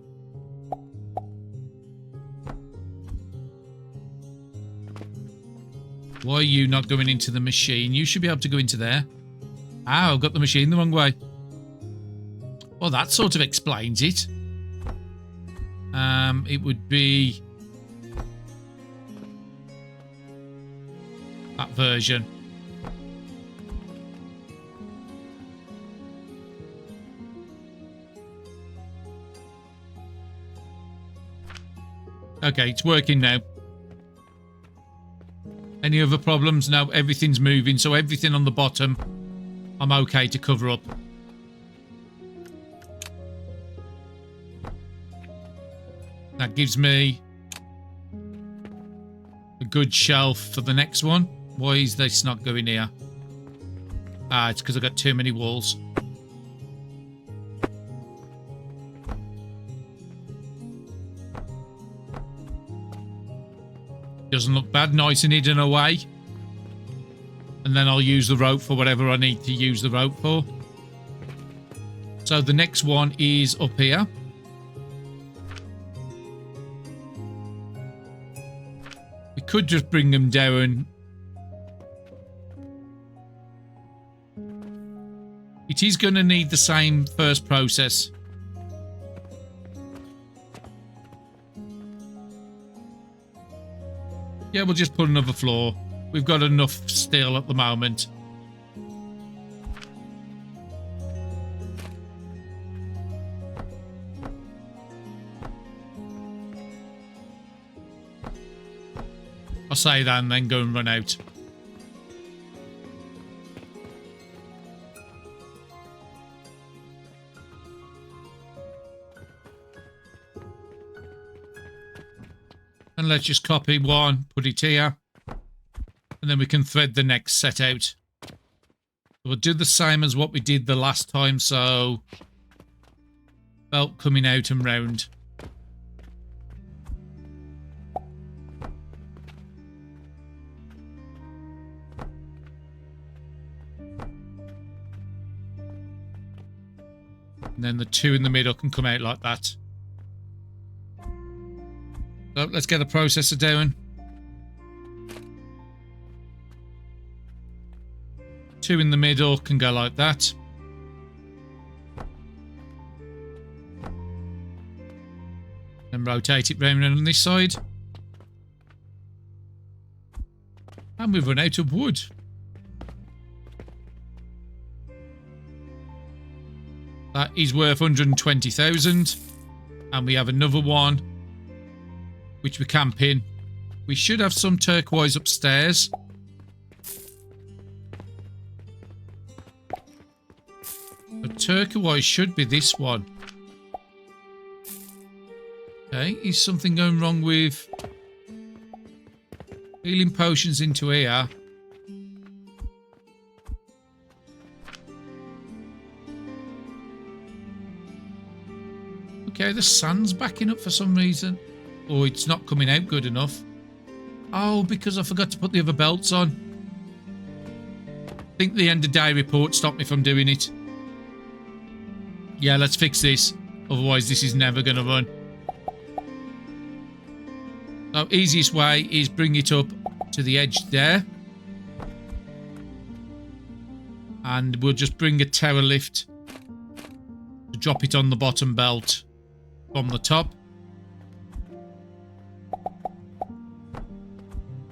Why are you not going into the machine? You should be able to go into there. Ah, I've got the machine the wrong way. Well, that sort of explains it. It would be that version. Okay, it's working now. Any other problems? No, everything's moving. So everything on the bottom, I'm okay to cover up. That gives me a good shelf for the next one. Why is this not going here? Ah, it's because I've got too many walls. Doesn't look bad, nice and hidden away. And then I'll use the rope for whatever I need to use the rope for. So the next one is up here. We could just bring them down. It is going to need the same first process. Yeah, we'll just put another floor. We've got enough still at the moment. I'll say that and then go and run out. And let's just copy one, put it here. And then we can thread the next set out. We'll do the same as what we did the last time. So, belt coming out and round. And then the two in the middle can come out like that. So let's get the processor down. Two in the middle can go like that. And rotate it round on this side. And we've run out of wood. That is worth 120,000. And we have another one, which we can pin. We should have some turquoise upstairs. But turquoise should be this one. Okay, is something going wrong with healing potions into here? Okay, the sand's backing up for some reason. Or it's not coming out good enough. Oh, because I forgot to put the other belts on. I think the end of day report stopped me from doing it. Yeah, let's fix this. Otherwise, this is never going to run. So, easiest way is bring it up to the edge there. And we'll just bring a tower lift to drop it on the bottom belt from the top.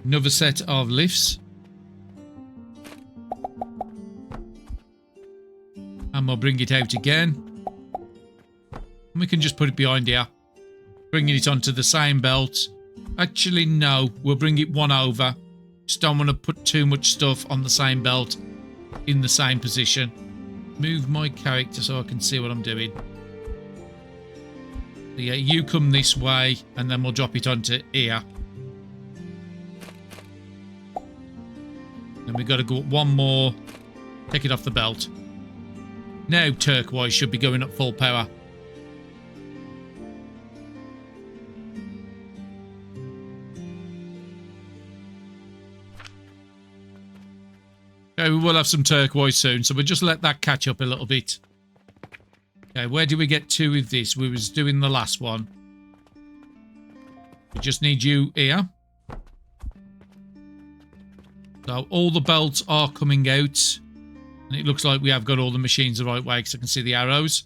Another set of lifts. And we'll bring it out again. And we can just put it behind here. Bringing it onto the same belt. Actually, no. We'll bring it one over. Just don't want to put too much stuff on the same belt in the same position. Move my character so I can see what I'm doing. So yeah, you come this way and then we'll drop it onto here. Then we've got to go up one more. Take it off the belt. Now turquoise should be going at full power. Okay, we will have some turquoise soon, so we'll just let that catch up a little bit. Okay, where do we get to with this? We was doing the last one. We just need you here. So all the belts are coming out. And it looks like we have got all the machines the right way because I can see the arrows.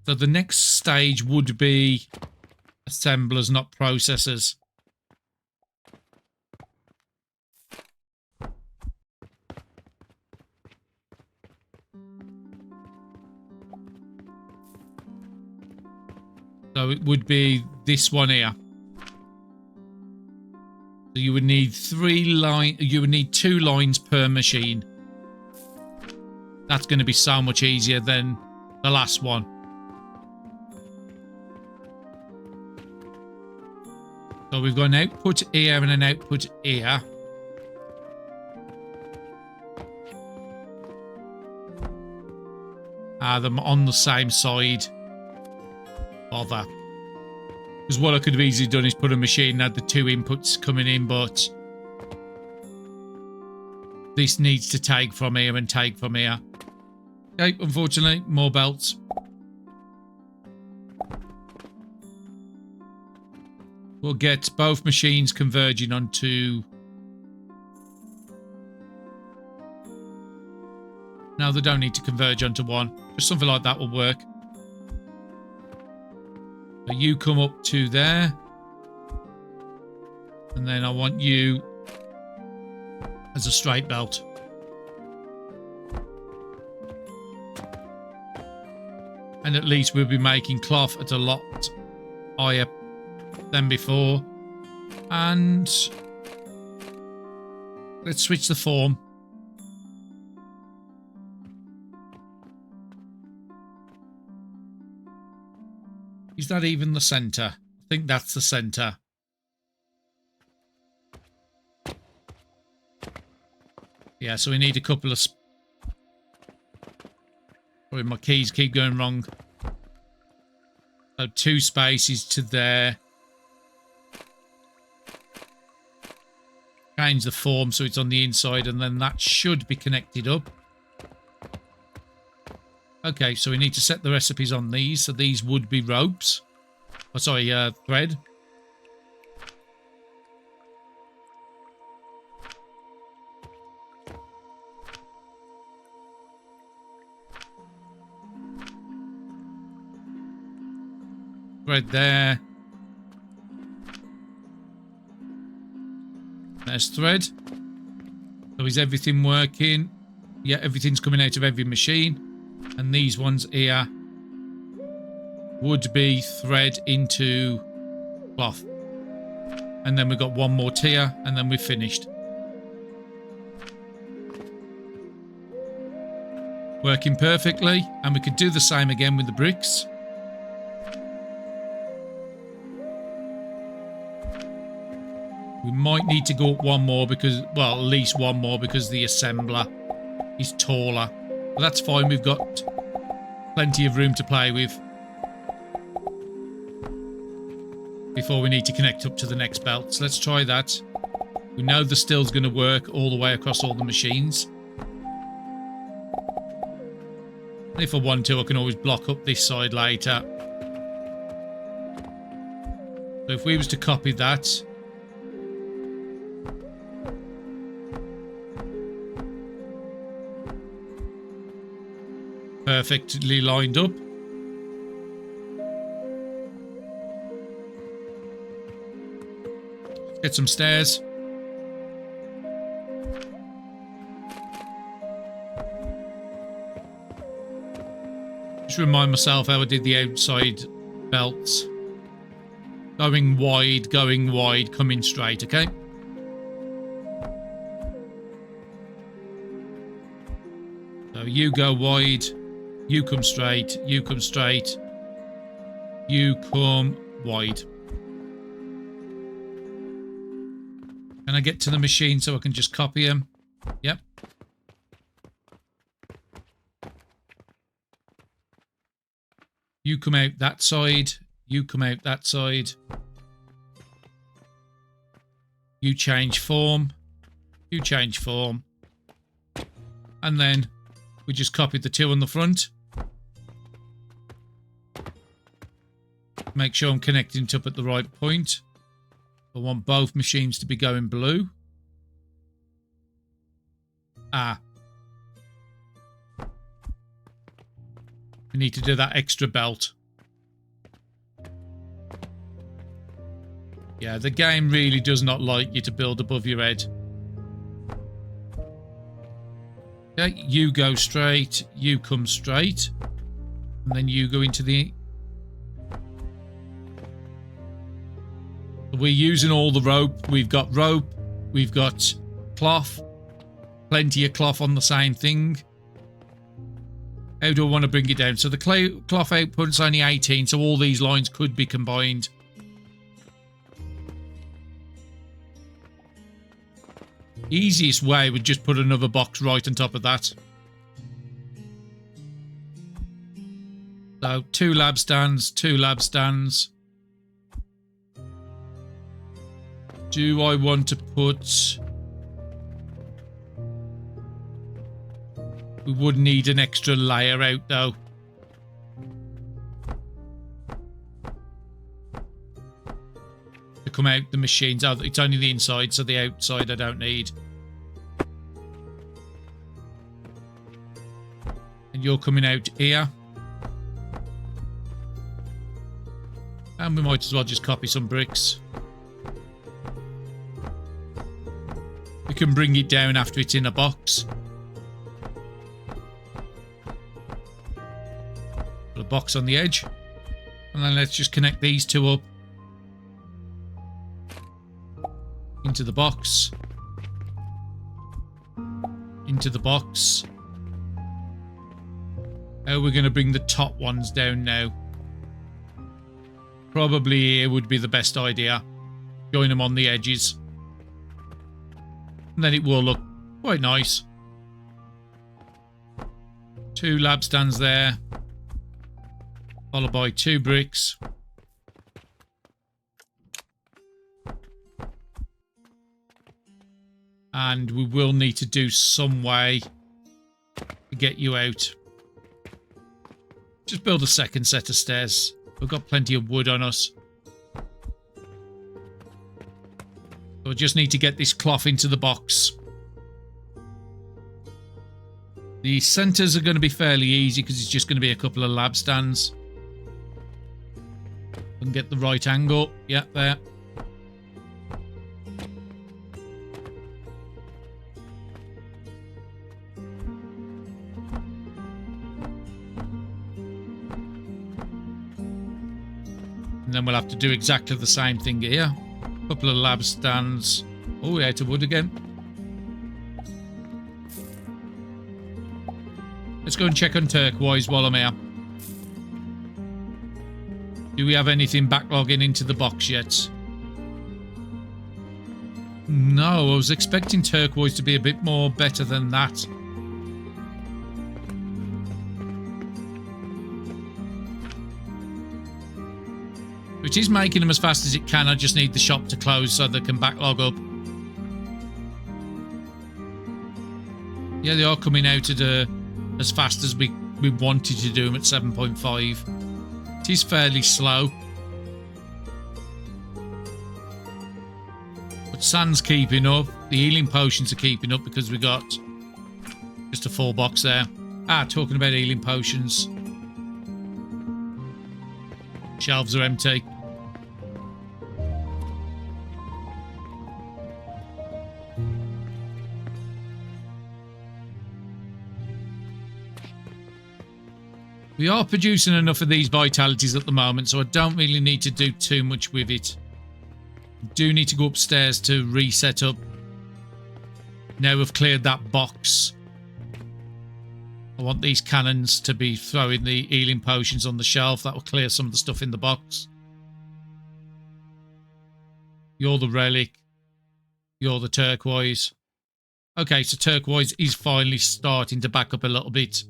So the next stage would be assemblers, not processors. So it would be this one here. So you would need you would need 2 lines per machine. That's going to be so much easier than the last one. So we've got an output here and an output here. Them on the same side. Bother. Because what I could have easily done is put a machine that had the 2 inputs coming in, but this needs to take from here and take from here. Okay, unfortunately, more belts. We'll get both machines converging onto... No, they don't need to converge onto one. Just something like that will work. So you come up to there. And then I want you as a straight belt. And at least we'll be making cloth at a lot higher than before. And let's switch the form. Is that even the center? I think that's the center. Yeah, so we need a couple of... Sorry, my keys keep going wrong. So 2 spaces to there. Change the form so it's on the inside, and then that should be connected up. Okay, so we need to set the recipes on these. So these would be ropes. Oh, sorry, thread. Thread there. There's thread. So is everything working? Yeah, everything's coming out of every machine. And these ones here would be thread into cloth. And then we've got one more tier, and then we're finished. Working perfectly. And we could do the same again with the bricks. We might need to go up one more because, well, at least one more because the assembler is taller. But that's fine. We've got plenty of room to play with before we need to connect up to the next belt. So let's try that. We know the still's going to work all the way across all the machines. And if I want to, I can always block up this side later. So if we was to copy that... perfectly lined up. Get some stairs. Just remind myself how I did the outside belts. Going wide, coming straight, okay? So you go wide. You come straight, you come straight, you come wide. Can I get to the machine so I can just copy them? Yep. You come out that side, you come out that side. You change form, you change form. And then we just copied the 2 on the front. Make sure I'm connecting it up at the right point. I want both machines to be going blue. Ah. We need to do that extra belt. Yeah, the game really does not like you to build above your head. Okay, you go straight, you come straight. And then you go into the... We're using all the rope. We've got cloth. Plenty of cloth on the same thing. How do I want to bring it down? So the cloth output's only 18, so all these lines could be combined. Easiest way would just put another box right on top of that. So 2 lab stands, 2 lab stands. Do I want to put... We would need an extra layer out though. To come out the machines. Oh, it's only the inside, so the outside I don't need. And you're coming out here. And we might as well just copy some bricks. We can bring it down after it's in a box. Put a box on the edge. And then let's just connect these 2 up. Into the box. Into the box. How are we going to bring the top ones down now? Probably here would be the best idea. Join them on the edges. And then it will look quite nice. 2 lab stands there, followed by 2 bricks. And we will need to do some way to get you out. Just build a second set of stairs. We've got plenty of wood on us. So we just need to get this cloth into the box. The centres are going to be fairly easy because it's just going to be a couple of lab stands. We can get the right angle. Yeah, there. And then we'll have to do exactly the same thing here. A couple of lab stands. Oh, we're out of wood again. Let's go and check on Turquoise while I'm here. Do we have anything backlogging into the box yet? No, I was expecting Turquoise to be a bit more better than that. It is making them as fast as it can. I just need the shop to close so they can backlog up. Yeah, they are coming out at as fast as we wanted to do them at 7.5. It is fairly slow. But sand's keeping up. The healing potions are keeping up because we got just a full box there. Ah, talking about healing potions. Shelves are empty. We are producing enough of these vitalities at the moment, so I don't really need to do too much with it. I do need to go upstairs to reset up. Now we've cleared that box. I want these cannons to be throwing the healing potions on the shelf. That will clear some of the stuff in the box. You're the relic. You're the turquoise. Okay, so turquoise is finally starting to back up a little bit.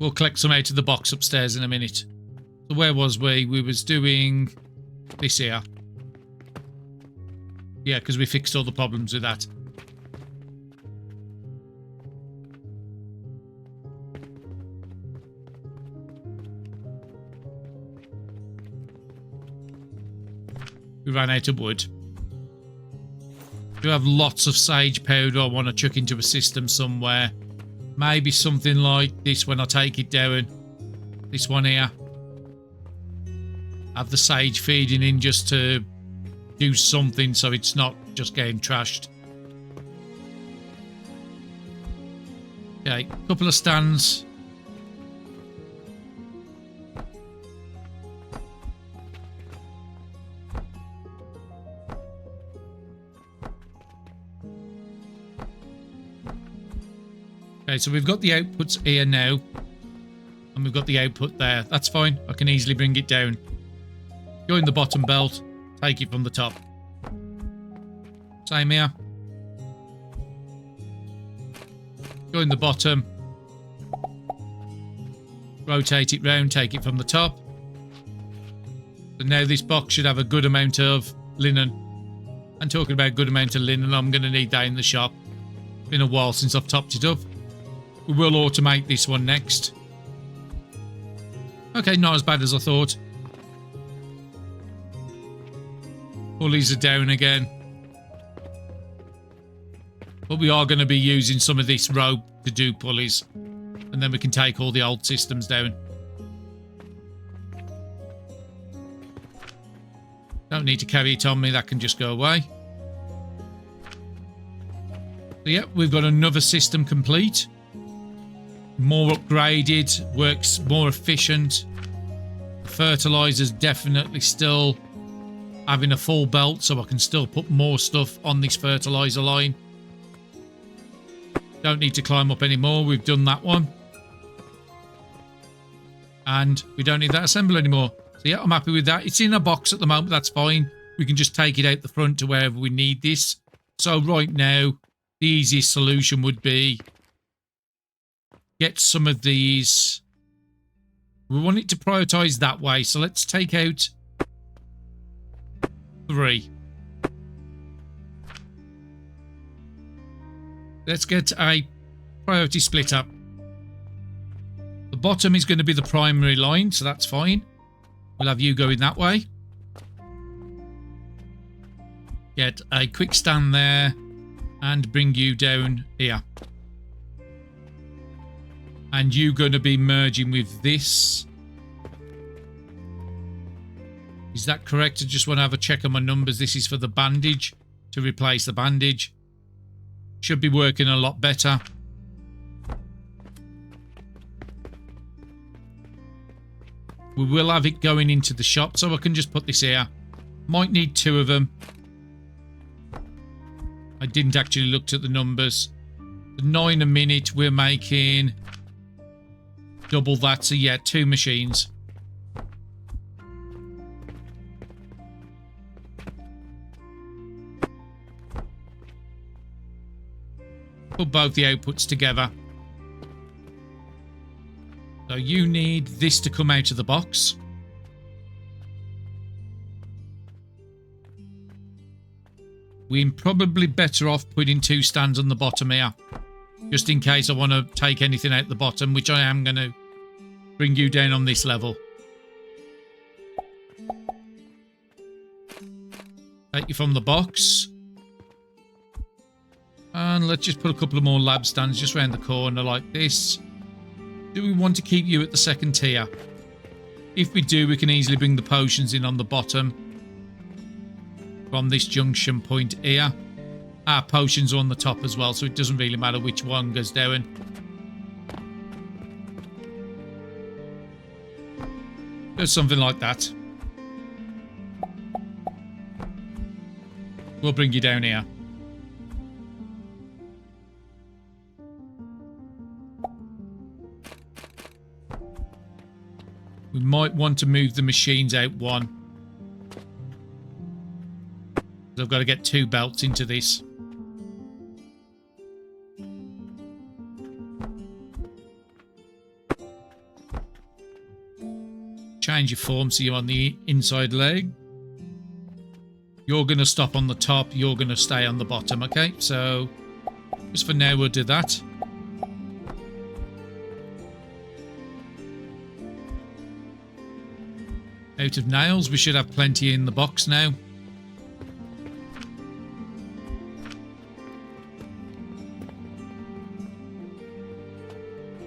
We'll collect some out of the box upstairs in a minute. So where was we? We was doing this here. Yeah, because we fixed all the problems with that. We ran out of wood. We have lots of sage powder I want to chuck into a system somewhere. Maybe something like this when I take it down. This one here. Have the sage feeding in just to do something so it's not just getting trashed. Okay, couple of stands. Okay, so we've got the outputs here now. And we've got the output there. That's fine. I can easily bring it down. Join the bottom belt. Take it from the top. Same here. Join the bottom. Rotate it round. Take it from the top. So now this box should have a good amount of linen. And talking about good amount of linen, I'm going to need that in the shop. It's been a while since I've topped it up. We will automate this one next. Okay, not as bad as I thought. Pulleys are down again. But we are going to be using some of this rope to do pulleys. And then we can take all the old systems down. Don't need to carry it on me, that can just go away. So yeah, we've got another system complete. More upgraded, works more efficient. Fertilizer's definitely still having a full belt, so I can still put more stuff on this fertilizer line. Don't need to climb up anymore, we've done that one. And we don't need that assemble anymore. So yeah, I'm happy with that. It's in a box at the moment, that's fine. we can just take it out the front to wherever we need this. So right now, the easiest solution would be get some of these. We want it to prioritize that way. So let's take out 3. Let's get a priority split up. The bottom is going to be the primary line, so that's fine. We'll have you going that way. Get a quick stand there and bring you down here. And you're going to be merging with this. Is that correct? I just want to have a check on my numbers. This is for the bandage, to replace the bandage. Should be working a lot better. We will have it going into the shop, so I can just put this here. Might need 2 of them. I didn't actually look at the numbers. The 9 a minute, we're making double that, so yeah, 2 machines. Put both the outputs together. So you need this to come out of the box. We're probably better off putting 2 stands on the bottom here. Just in case I want to take anything out the bottom, which I am going to bring you down on this level. Take you from the box. And let's just put a couple of more lab stands just around the corner like this. Do we want to keep you at the second tier? If we do, we can easily bring the potions in on the bottom. From this junction point here. Our potions are on the top as well, so it doesn't really matter which one goes down. Just something like that. We'll bring you down here. We might want to move the machines out 1. I've got to get 2 belts into this. Change your form so you're on the inside leg. You're going to stop on the top. You're going to stay on the bottom. Okay, so just for now we'll do that. Out of nails. We should have plenty in the box now.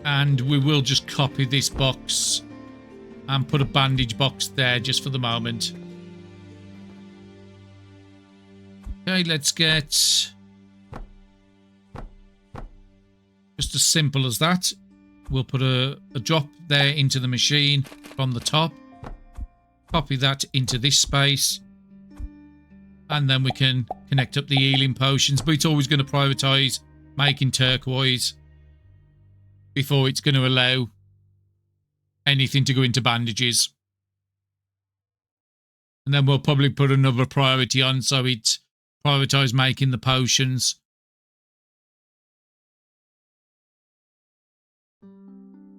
And we will just copy this box and put a bandage box there just for the moment. Okay, let's get just as simple as that. We'll put a drop there into the machine from the top. Copy that into this space. And then we can connect up the healing potions. But it's always going to prioritize making turquoise before it's going to allow anything to go into bandages. And then we'll probably put another priority on so it prioritize making the potions.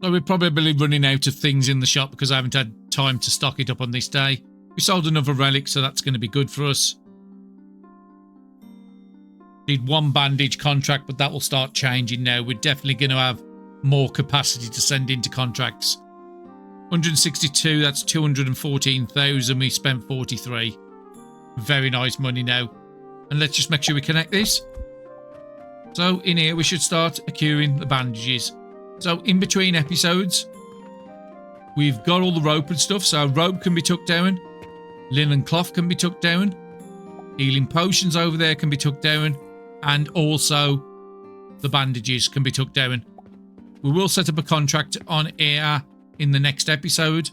So we're probably running out of things in the shop because I haven't had time to stock it up on this day. We sold another relic, so that's going to be good for us. Need 1 bandage contract, but that will start changing now. We're definitely going to have more capacity to send into contracts. 162, that's 214,000. We spent 43. Very nice money now. And let's just make sure we connect this. So in here we should start accruing the bandages. So in between episodes, we've got all the rope and stuff. So rope can be took down. Linen cloth can be took down. Healing potions over there can be took down. And also the bandages can be took down. We will set up a contract on air in the next episode.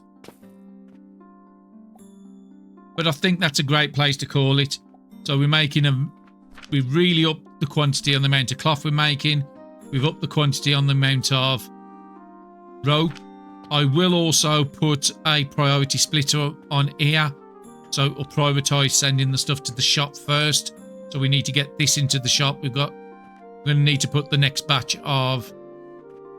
But I think that's a great place to call it. So we're making we really up the quantity on the amount of cloth we're making. We've upped the quantity on the amount of rope. I will also put a priority splitter on here So I'll prioritise sending the stuff to the shop first. So we need to get this into the shop. We're going to need to put the next batch of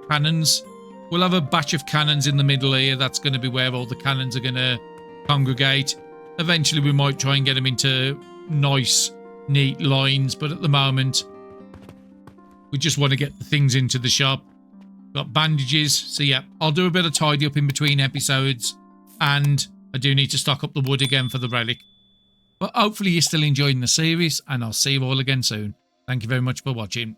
cannons. We'll have a batch of cannons in the middle here. That's going to be where all the cannons are going to congregate. Eventually we might try and get them into nice, neat lines. But at the moment, we just want to get the things into the shop. Got bandages. So yeah, I'll do a bit of tidy up in between episodes. And I do need to stock up the wood again for the relic. But hopefully you're still enjoying the series, and I'll see you all again soon. Thank you very much for watching.